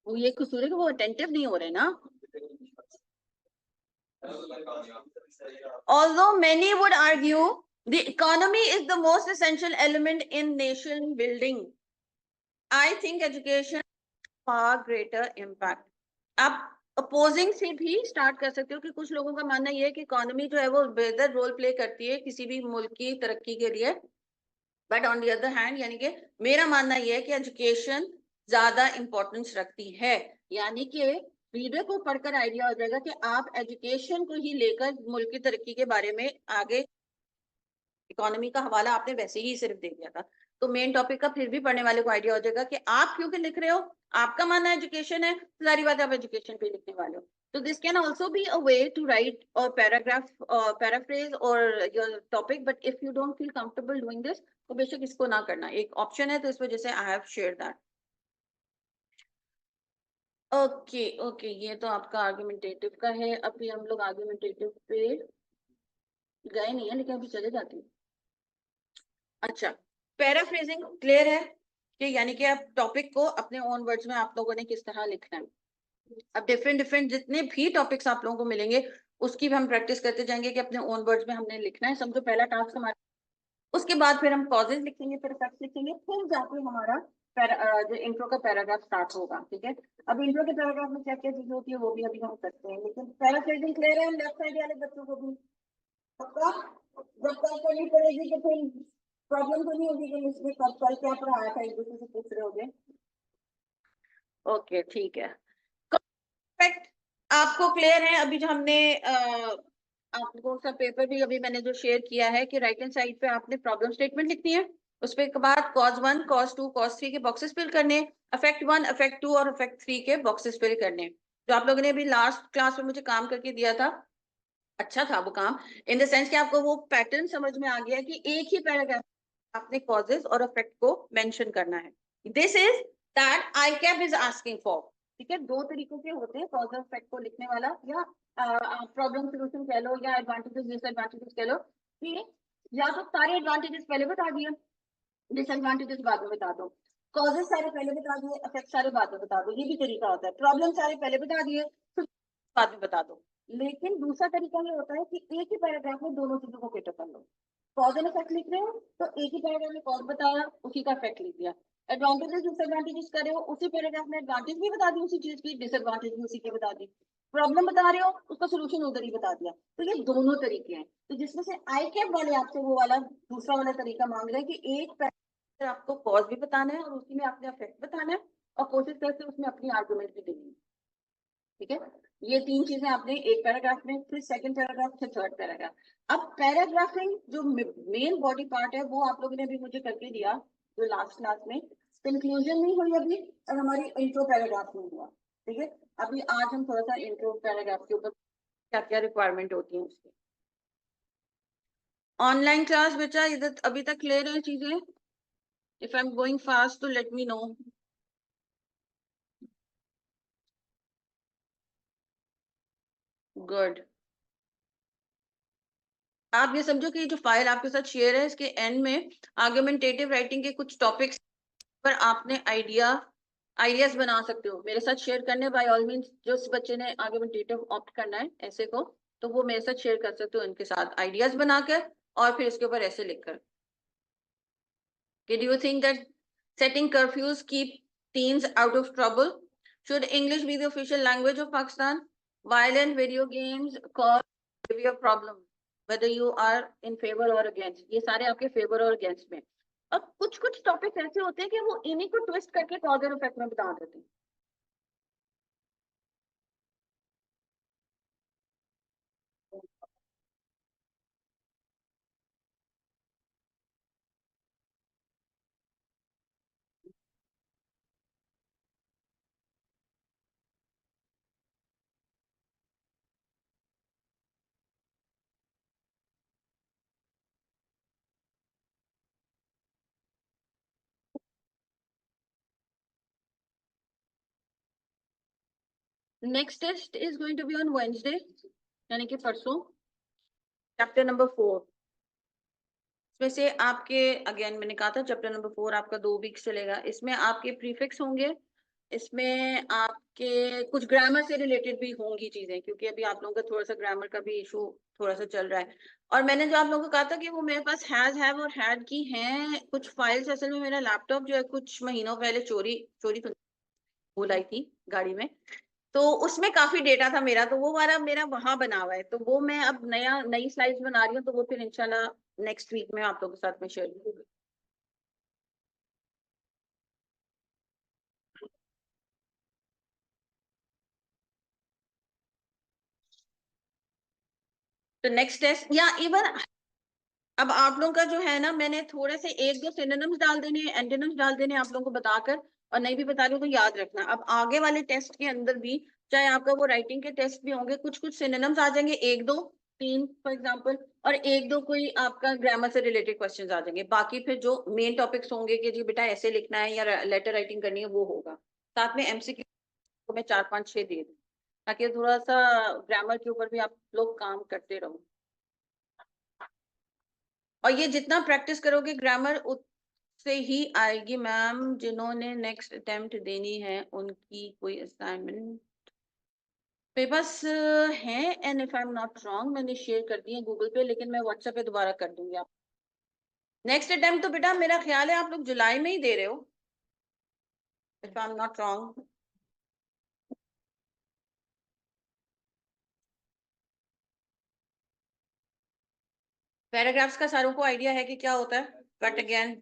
वो ये कसूर है कि वो अटेंटिव नहीं हो रहे ना। Although many would argue the economy is the most essential element in nation building, I think education far greater impact. आप अपोजिंग से भी स्टार्ट कर सकते हो कि कुछ लोगों का मानना यह है कि इकोनॉमी जो है वो बेहतर रोल प्ले करती है किसी भी मुल्क की तरक्की के लिए, but on the other hand यानी कि मेरा मानना यह है कि एजुकेशन ज्यादा इंपॉर्टेंस रखती है। यानी कि रीडर को पढ़कर आइडिया हो जाएगा कि आप एजुकेशन को ही लेकर मुल्क की तरक्की के बारे में आगे, इकोनॉमी का हवाला आपने वैसे ही सिर्फ दे दिया था, तो मेन टॉपिक का फिर भी पढ़ने वाले को आइडिया हो जाएगा कि आप क्योंकि लिख रहे हो, आपका मानना एजुकेशन है, सारी बात आप एजुकेशन पे लिखने वाले हो। तो this can also be a way to write और पैराग्राफ पैराफ्रेज और your topic, but if you don't feel comfortable doing this तो बेशक इसको ना करना, एक ऑप्शन है, तो इस वजह से I have share that. Okay okay, ये तो आपका आर्गुमेंटेटिव का है। अभी हम लोग आर्गुमेंटेटिव पे गए नहीं है लेकिन अभी चले जाते हैं। अच्छा, पैराफ्रेजिंग क्लियर है कि यानी कि आप टॉपिक को अपने ओन वर्ड्स में आप लोगों ने किस तरह लिखना है। अब डिफरेंट डिफरेंट जितने भी टॉपिक्स आप लोगों को मिलेंगे उसकी भी हम प्रैक्टिस करते जाएंगे कि अपने ओन वर्ड्स में हमने लिखना है। समझो पहला टास्क हमारा, उसके बाद फिर हम कॉजेज लिखेंगे, फिर इफेक्ट्स लिखेंगे, फिर जाके हमारा जो इंट्रो का पैराग्राफ स्टार्ट होगा। ठीक है, अब इंट्रो के पैराग्राफ में क्या क्या चीजें होती है वो भी अभी हम करते हैं, लेकिन पैराफ्रेजिंग क्लियर है लेफ्ट साइड वाले बच्चों को भी? पक्का? जब कल करनी पड़ेगी तो फिर प्रॉब्लम तो नहीं होगी कि इसमें कल क्या पढ़ाया था, एक दूसरे से पूछ रहे होगे। ओके ठीक है, परफेक्ट, आपको क्लियर है। अभी जो हमने आपको सब पेपर भी अभी मैंने जो शेयर किया है कि राइट हैंड साइड पे आपने प्रॉब्लम स्टेटमेंट लिखनी है, उसके बाद कॉज 1 कॉज 2 कॉज 3 के बॉक्सेस फिल करने, अफेक्ट 1 अफेक्ट 2 और अफेक्ट 3 के बॉक्सेस फिल करने। जो आप लोगों ने अभी लास्ट क्लास में मुझे काम करके दिया था, अच्छा था वो काम, इन द सेंस कि आपको वो पैटर्न समझ में आ गया कि एक ही पैराग्राफ आपने कॉजेस और इफेक्ट को मेंशन करना है। This is that ICAP is asking for. ठीक है, दो तरीकों के होते हैं कॉज और इफेक्ट को लिखने वाला, या प्रॉब्लम सॉल्यूशन कह लो या एडवांटेजेस डिसएडवांटेजेस कह लो। ठीक है, या तो सारे एडवांटेजेस पहले बता दिए, डिसएडवांटेजेस बाद में बता दो, कॉजेस सारे पहले बता दिए, इफेक्ट सारे बाद में बता दो, ये भी तरीका होता है। प्रॉब्लम सारे पहले बता दिए फिर बाद में बता दो। लेकिन दूसरा तरीका ये होता है कि एक ही पैराग्राफ में दोनों चीजों को कैटर कर लो। कॉज एंड इफेक्ट लिख रहे हो तो एक ही पैराग्राफ में कॉज बताया, उसी का इफेक्ट लिख दिया। एडवांटेजेस डिसएडवांटेजेस कर रहे हो, उसी पैराग्राफ में एडवांटेज भी बता दी उसी चीज की, डिसएडवांटेज भी उसी के बता दी, प्रॉब्लम बता रहे हो उसका सोल्यूशन उधर ही बता दिया। तो ये दोनों तरीके हैं। तो जिसमें से आई कैप वाले आपसे वो वाला दूसरा वाला तरीका मांग रहे हैं कि एक पैराग्राफ आपको कॉज भी बताना है और उसी में आपने इफेक्ट बताना है और कोशिश करके उसमें अपनी आर्गुमेंट भी देनी है। ठीक है, ये तीन चीजें आपने एक पैराग्राफ में, फिर सेकंड पैराग्राफ, फिर थर्ड पैराग्राफ। अब पैराग्राफिंग जो मेन बॉडी पार्ट है वो आप लोगों ने भी मुझे करके दिया जो लास्ट क्लास में, कंक्लूजन नहीं हुई अभी और हमारी इंट्रो पैराग्राफ नहीं हुआ। ठीक है, अभी आज हम थोड़ा सा इंट्रो पैराग्राफ के ऊपर क्या क्या रिक्वायरमेंट होती है उसकी। ऑनलाइन क्लास बच्चा इधर अभी तक क्लियर है चीजें? If I am going fast तो लेट मी नो। गुड। आप ये समझो कि जो फाइल आपके साथ शेयर है इसके एंड में आर्गुमेंटेटिव राइटिंग के कुछ टॉपिक्स पर आपने आइडियाज बना सकते हो मेरे साथ शेयर करने। बाय ऑल मींस जो उस बच्चे ने आर्गुमेंटेटिव ऑप्ट करना है ऐसे को, तो वो मेरे साथ शेयर कर सकते हो इनके साथ आइडियाज बनाकर और फिर इसके ऊपर ऐसे लिखकर। Do you think that setting curfews keep teens out of trouble? Should English be the official language of Pakistan? Violent video games cause behaviour problem, whether you are in favor or against, ये सारे आपके favour और against में। अब कुछ कुछ topic ऐसे होते हैं कि वो इन्हीं को ट्विस्ट करके कॉज और इफेक्ट में बता देते हैं। Next test is going to be on Wednesday, यानी कि परसों, चैप्टर नंबर 4। इसमें से आपके अगेन मैंने कहा था चैप्टर नंबर 4 आपका 2 वीक्स चलेगा। इसमें आपके प्रीफिक्स होंगे, इसमें आपके कुछ ग्रामर से रिलेटेड भी होंगी चीजें, क्योंकि अभी आप लोगों का थोड़ा सा ग्रामर का भी इशू थोड़ा सा चल रहा है। और मैंने जो आप लोगों को कहा था कि वो मेरे पास हैव और हैड की हैं कुछ फाइल्स, असल में मेरा लैपटॉप जो है कुछ महीनों पहले चोरी चोरी तो भूल आई थी गाड़ी में, तो उसमें काफी डेटा था मेरा, तो वो वाला मेरा वहां बना हुआ है, तो वो मैं अब नई स्लाइड्स बना रही हूँ, तो वो फिर इंशाल्लाह नेक्स्ट वीक में आप लोगों के साथ में शेयर करूंगी। तो नेक्स्ट टेस्ट या इवन अब आप लोगों का जो है ना, मैंने थोड़े से एक दो सिनोनिम्स डाल देने हैं, एंटोनिम्स डाल देने हैं आप लोगों को बताकर, और नहीं भी बता रही हूँ तो याद रखना। अब आगे वाले टेस्ट के अंदर भी, चाहे आपका वो राइटिंग के टेस्ट भी होंगे, कुछ कुछ सिनोनिम्स आ जाएंगे, एक दो तीन फॉर एग्जांपल, और एक दो कोई आपका ग्रामर से रिलेटेड क्वेश्चंस आ जाएंगे। बाकी फिर जो मेन टॉपिक्स होंगे कि जी बेटा ऐसे लिखना है या लेटर राइटिंग करनी है, वो होगा। साथ में एमसीक्यू को मैं 4 5 6 दे दूँ, ताकि थोड़ा सा ग्रामर के ऊपर भी आप लोग काम करते रहो। और ये जितना प्रैक्टिस करोगे ग्रामर उससे ही आएगी। मैम जिन्होंने नेक्स्ट अटेम्प्ट देनी है उनकी कोई असाइनमेंट पेपर्स हैं, and if I am not wrong मैंने शेयर कर दिए गूगल पे, लेकिन मैं व्हाट्सएप पे दोबारा कर दूंगी आप। नेक्स्ट अटेम्प्ट तो बेटा मेरा ख्याल है आप लोग जुलाई में ही दे रहे हो, if I am not wrong. Paragraphs का सारों को आइडिया है कि क्या होता है? बट अगेन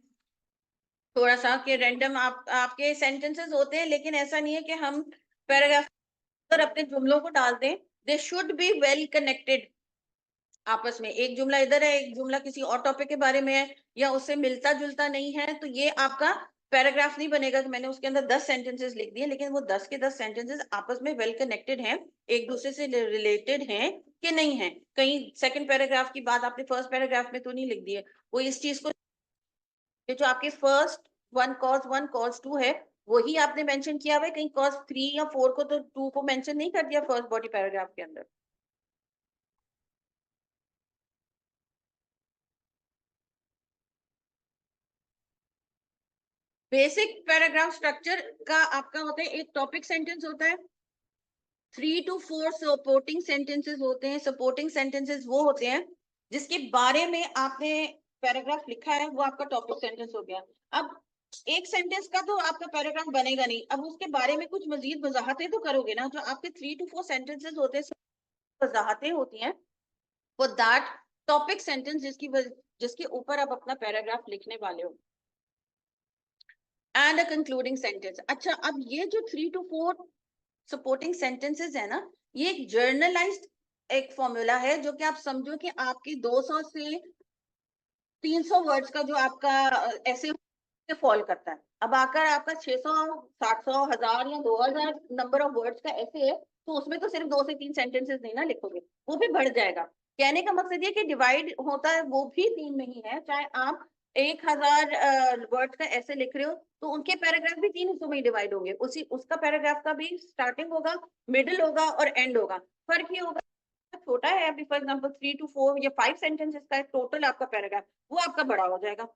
थोड़ा सा कि रैंडम आपके सेंटेंसेस होते हैं, लेकिन ऐसा नहीं है कि हम पैराग्राफ पर अपने जुमलों को डाल दें। They should be well connected आपस में। एक जुमला इधर है, एक जुमला किसी और टॉपिक के बारे में है, या उससे मिलता जुलता नहीं है, तो ये आपका पैराग्राफ नहीं बनेगा कि मैंने उसके अंदर 10 सेंटेंसेस लिख दिए, लेकिन वो 10 के 10 सेंटेंसेस आपस में वेल कनेक्टेड हैं, एक दूसरे से रिलेटेड हैं कि नहीं है। कहीं सेकंड पैराग्राफ की बात आपने फर्स्ट पैराग्राफ में तो नहीं लिख दी है। वो इस चीज को, ये जो आपके फर्स्ट वन कॉज टू है वही आपने मेंशन किया हुआ है, कहीं कॉज 3 या 4 को तो 2 को मेंशन नहीं कर दिया फर्स्ट बॉडी पैराग्राफ के अंदर। बेसिक पैराग्राफ स्ट्रक्चर का आपका होता है, एक टॉपिक सेंटेंस होता है, 3 to 4 सपोर्टिंग सेंटेंसेस होते हैं। सपोर्टिंग सेंटेंसेस वो होते हैं जिसके बारे में आपने पैराग्राफ लिखा है, वो आपका टॉपिक सेंटेंस हो गया। अब एक सेंटेंस का तो आपका पैराग्राफ बनेगा नहीं, अब उसके बारे में कुछ मजीद वजाहतें तो करोगे ना। जो आपके 3 to 4 सेंटेंसेस होते हैं, वजाहतें होती हैं, वो दैट टॉपिक सेंटेंस जिसके ऊपर आप अपना पैराग्राफ लिखने वाले हो, एंड अ कंक्लूडिंग सेंटेंस। अच्छा, अब ये जो 3 to 4 सपोर्टिंग सेंटेंसेस है ना, ये एक जर्नलाइज्ड एक फॉर्मूला है, जो कि आप समझो कि आपकी 200 से 300 वर्ड्स का जो आपका ऐसे फॉल करता है। अब आकर आपका 600, 700, 1000 या 2000 नंबर ऑफ वर्ड्स का ऐसे है, तो उसमें तो सिर्फ 2 से 3 सेंटेंसेस नहीं ना लिखोगे, वो भी बढ़ जाएगा। कहने का मकसद ये कि डिवाइड होता है वो भी 3 में ही है। चाहे आप 1000 वर्ड्स का ऐसे लिख रहे हो, तो उनके पैराग्राफ भी 3 हिस्सों में डिवाइड होंगे। उसी उसका पैराग्राफ का भी स्टार्टिंग होगा, मिडिल होगा और एंड होगा। फर्क ये होगा, छोटा है अभी फॉर एग्जाम्पल 3 to 4 या 5 सेंटेंसेस का टोटल आपका पैराग्राफ, वो आपका बड़ा हो जाएगा।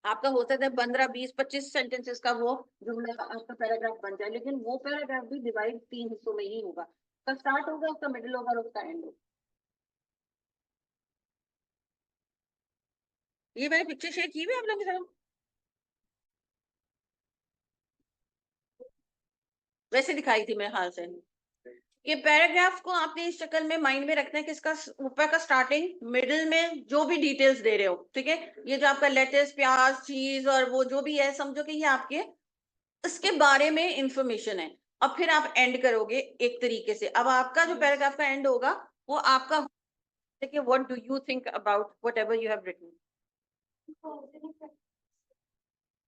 आपका हो सकता है 15, 20, 25 सेंटेंसेस का वो जुमला आपका पैराग्राफ बन जाए, लेकिन वो पैराग्राफ भी डिवाइड 3 हिस्सों में ही होगा। उसका स्टार्ट होगा, उसका मिडिल होगा और उसका एंड होगा। ये मैंने पिक्चर शेयर की हुई है आप लोगों के साथ, वैसे दिखाई थी मेरे ख्याल से। ये पैराग्राफ को आपने इस शक्ल में माइंड में रखना है कि इसका ऊपर का स्टार्टिंग, मिडिल में जो भी डिटेल्स दे रहे हो, ठीक है, ये जो आपका लेटेस, प्याज, चीज और वो जो भी है, समझो कि ये आपके इसके बारे में इंफॉर्मेशन है। अब फिर आप एंड करोगे एक तरीके से। अब आपका जो पैराग्राफ का एंड होगा, वो आपका कि what do you think about whatever you have written.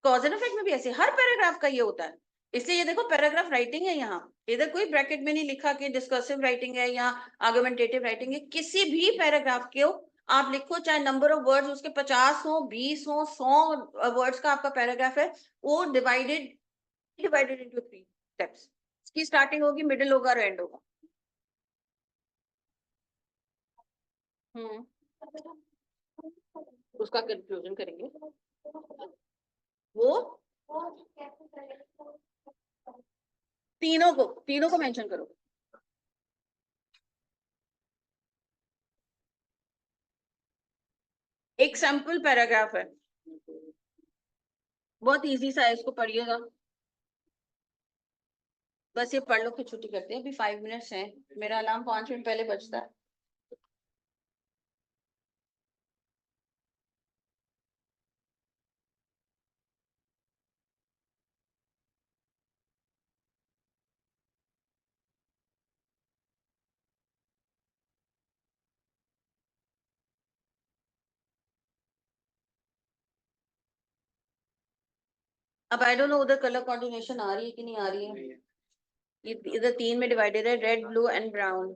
Cause and effect में भी ऐसे हर पैराग्राफ का ये होता है। इसलिए ये देखो, पैराग्राफ राइटिंग है यहाँ, इधर कोई ब्रैकेट में नहीं लिखा कि डिस्कसिव राइटिंग है या आर्गुमेंटेटिव राइटिंग है। किसी भी पैराग्राफ के आप लिखो, चाहे नंबर ऑफ वर्ड्स उसके 50 हो, 20 हो, 100 वर्ड्स का आपका पैराग्राफ है, वो डिवाइडेड इनटू 3 स्टेप्स। इसकी स्टार्टिंग होगी, मिडिल होगा और एंड होगा। हम्म, उसका कंक्लूजन करेंगे वो। तीनों को मेंशन करो। एक सैंपल पैराग्राफ है, बहुत इजी सा है, इसको पढ़िएगा। बस ये पढ़ लो, फिर छुट्टी करते हैं। अभी 5 मिनट्स हैं, मेरा अलार्म 5 मिनट पहले बजता है। अब आई डोंट नो उधर कलर कोऑर्डिनेशन आ रही है कि नहीं आ रही है। ये इधर 3 में डिवाइडेड है, रेड, ब्लू एंड ब्राउन।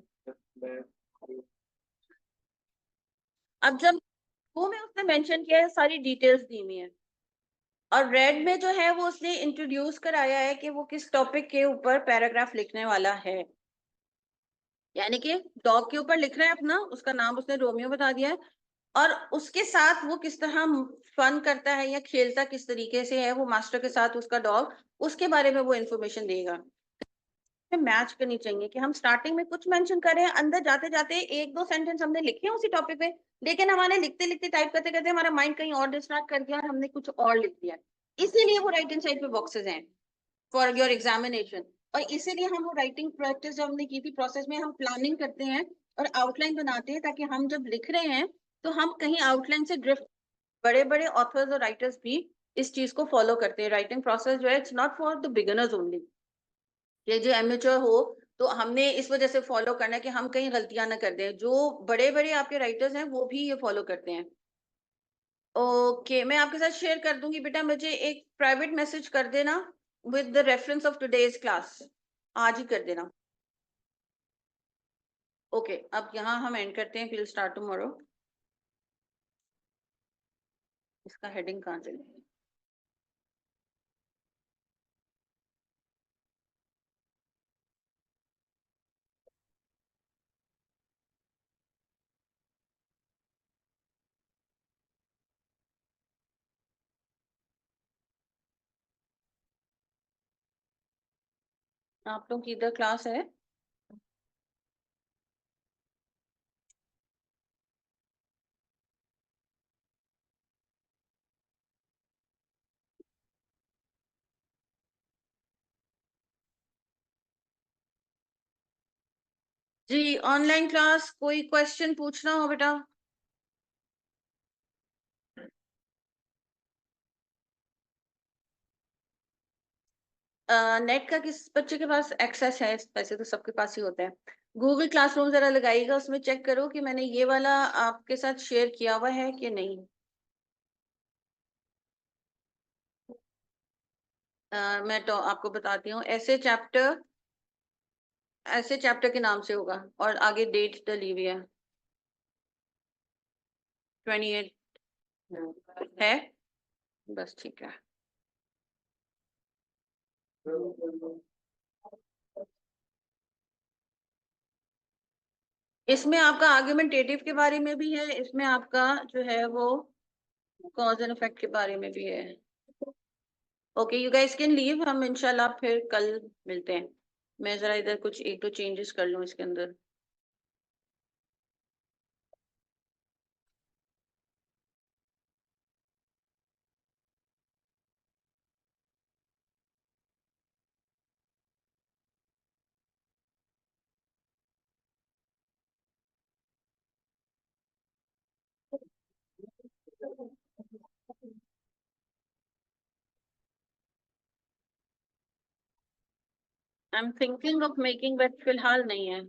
अब जब ब्लू में उसने मेंशन किया है, सारी डिटेल्स दी हुई है, और रेड में जो है वो उसने इंट्रोड्यूस कराया है कि वो किस टॉपिक के ऊपर पैराग्राफ लिखने वाला है। यानी कि डॉग के ऊपर लिख रहा है अपना, उसका नाम उसने रोमियो बता दिया है, और उसके साथ वो किस तरह फन करता है या खेलता किस तरीके से है वो मास्टर के साथ, उसका डॉग, उसके बारे में वो इंफॉर्मेशन देगा। मैच करनी चाहिए कि हम स्टार्टिंग में कुछ मेंशन कर रहे हैं, अंदर जाते जाते 1-2 सेंटेंस हमने लिखे हैं उसी टॉपिक पे, लेकिन हमारे लिखते लिखते टाइप करते करते हमारा माइंड कहीं और डिस्ट्रैक्ट कर दिया और हमने कुछ और लिख दिया। इसीलिए वो राइट हैंड साइड पे बॉक्सेस हैं फॉर योर एग्जामिनेशन। और इसीलिए हम वो राइटिंग प्रैक्टिस जब हमने की थी, प्रोसेस में हम प्लानिंग करते हैं और आउटलाइन बनाते हैं, ताकि हम जब लिख रहे हैं तो हम कहीं आउटलाइन से ड्रिफ्ट। बड़े बड़े ऑथर्स और राइटर्स भी इस चीज को फॉलो करते हैं। राइटिंग प्रोसेस जो है, it's not for the beginners only, ये जो एमेच्योर हो, तो हमने इस वजह से फॉलो करना है कि हम कहीं गलतियां ना कर दें। जो बड़े बड़े आपके राइटर्स हैं वो भी ये फॉलो करते हैं। ओके, मैं आपके साथ शेयर कर दूंगी बेटा, मुझे एक प्राइवेट मैसेज कर देना with the reference of today's class, आज ही कर देना। ओके, अब यहाँ हम एंड करते हैं, फिर स्टार्ट टुमारो। इसका हेडिंग कहाँ चली? आप लोग की इधर क्लास है? जी ऑनलाइन क्लास, कोई क्वेश्चन पूछना हो बेटा? नेट का किस बच्चे के पास एक्सेस है? वैसे तो सबके पास ही होता है। गूगल क्लासरूम जरा लगाइएगा, उसमें चेक करो कि मैंने ये वाला आपके साथ शेयर किया हुआ है कि नहीं। मैं तो आपको बताती हूँ, ऐसे चैप्टर के नाम से होगा और आगे डेट डली हुई है 28 है। बस ठीक है। इसमें आपका आर्गुमेंटेटिव के बारे में भी है, इसमें आपका जो है वो कॉज एंड इफेक्ट के बारे में भी है। Okay you guys can leave, हम इंशाल्लाह फिर कल मिलते हैं। मैं जरा इधर कुछ एक दो चेंजेस कर लूँ इसके अंदर। I am thinking of making, but फिलहाल नहीं है।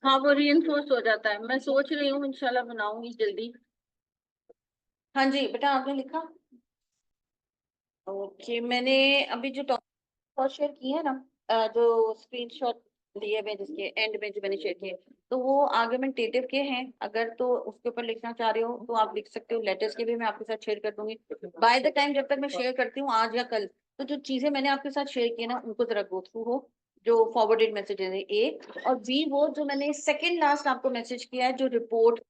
हाँ वो रीइंफोर्स हो जाता है, मैं सोच रही हूँ इंशाल्लाह बनाऊंगी जल्दी। हाँ जी बेटा, आपने लिखा? ओके मैंने अभी जो टॉपिक शेयर की है ना, जो स्क्रीनशॉट लिए हुए जिसके एंड में जो मैंने शेयर किए, तो वो आर्गुमेंटेटिव के हैं। अगर तो उसके ऊपर लिखना चाह रहे हो तो आप लिख सकते हो, लेटर्स के भी मैं आपके साथ शेयर कर दूंगी बाय द टाइम, जब तक मैं शेयर करती हूँ आज या कल। तो जो चीजें मैंने आपके साथ शेयर की है ना, उनको जरा गो थ्रू हो। जो फॉरवर्डेड मैसेजेस है ए, और बी वो जो मैंने सेकंड लास्ट आपको मैसेज किया है, जो रिपोर्ट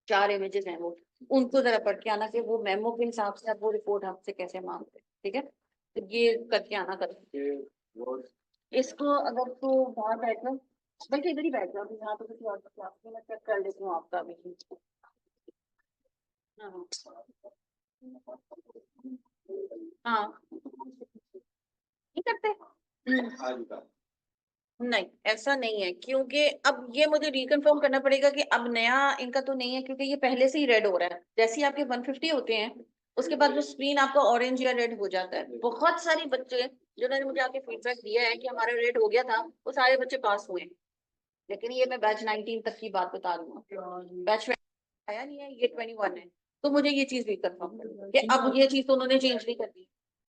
4 इमेजेस हैं वो, उनको जरा पढ़ के आना कि वो मेमो के हिसाब से अब वो रिपोर्ट आपसे कैसे मांगते हैं। ठीक है, तो ये करके आना कर। इसको अगर तो बाहर बैठो, बल्कि इधर ही बैठ जाओ अभी, यहाँ तो किसी और क्लास में मैं चेक कर लेती हूँ आपका अभी। हाँ हाँ, नहीं करते। नहीं ऐसा नहीं है, क्योंकि अब ये मुझे रिकन्फर्म करना पड़ेगा कि अब नया इनका तो नहीं है, क्योंकि ये पहले से ही रेड हो रहा है। जैसे ही आपके 150 होते हैं, उसके बाद जो स्क्रीन आपका ऑरेंज या रेड हो जाता है। बहुत सारे बच्चे जिन्होंने मुझे आके फीडबैक दिया है कि हमारा रेड हो गया था, वो सारे बच्चे पास हुए हैं। लेकिन ये मैं बैच 19 तक की बात बता रही हूँ, बैच आया नहीं है, ये 21 है। तो मुझे ये चीज भी कंफर्म करनी है कि अब ये चीज तो उन्होंने चेंज नहीं कर दी।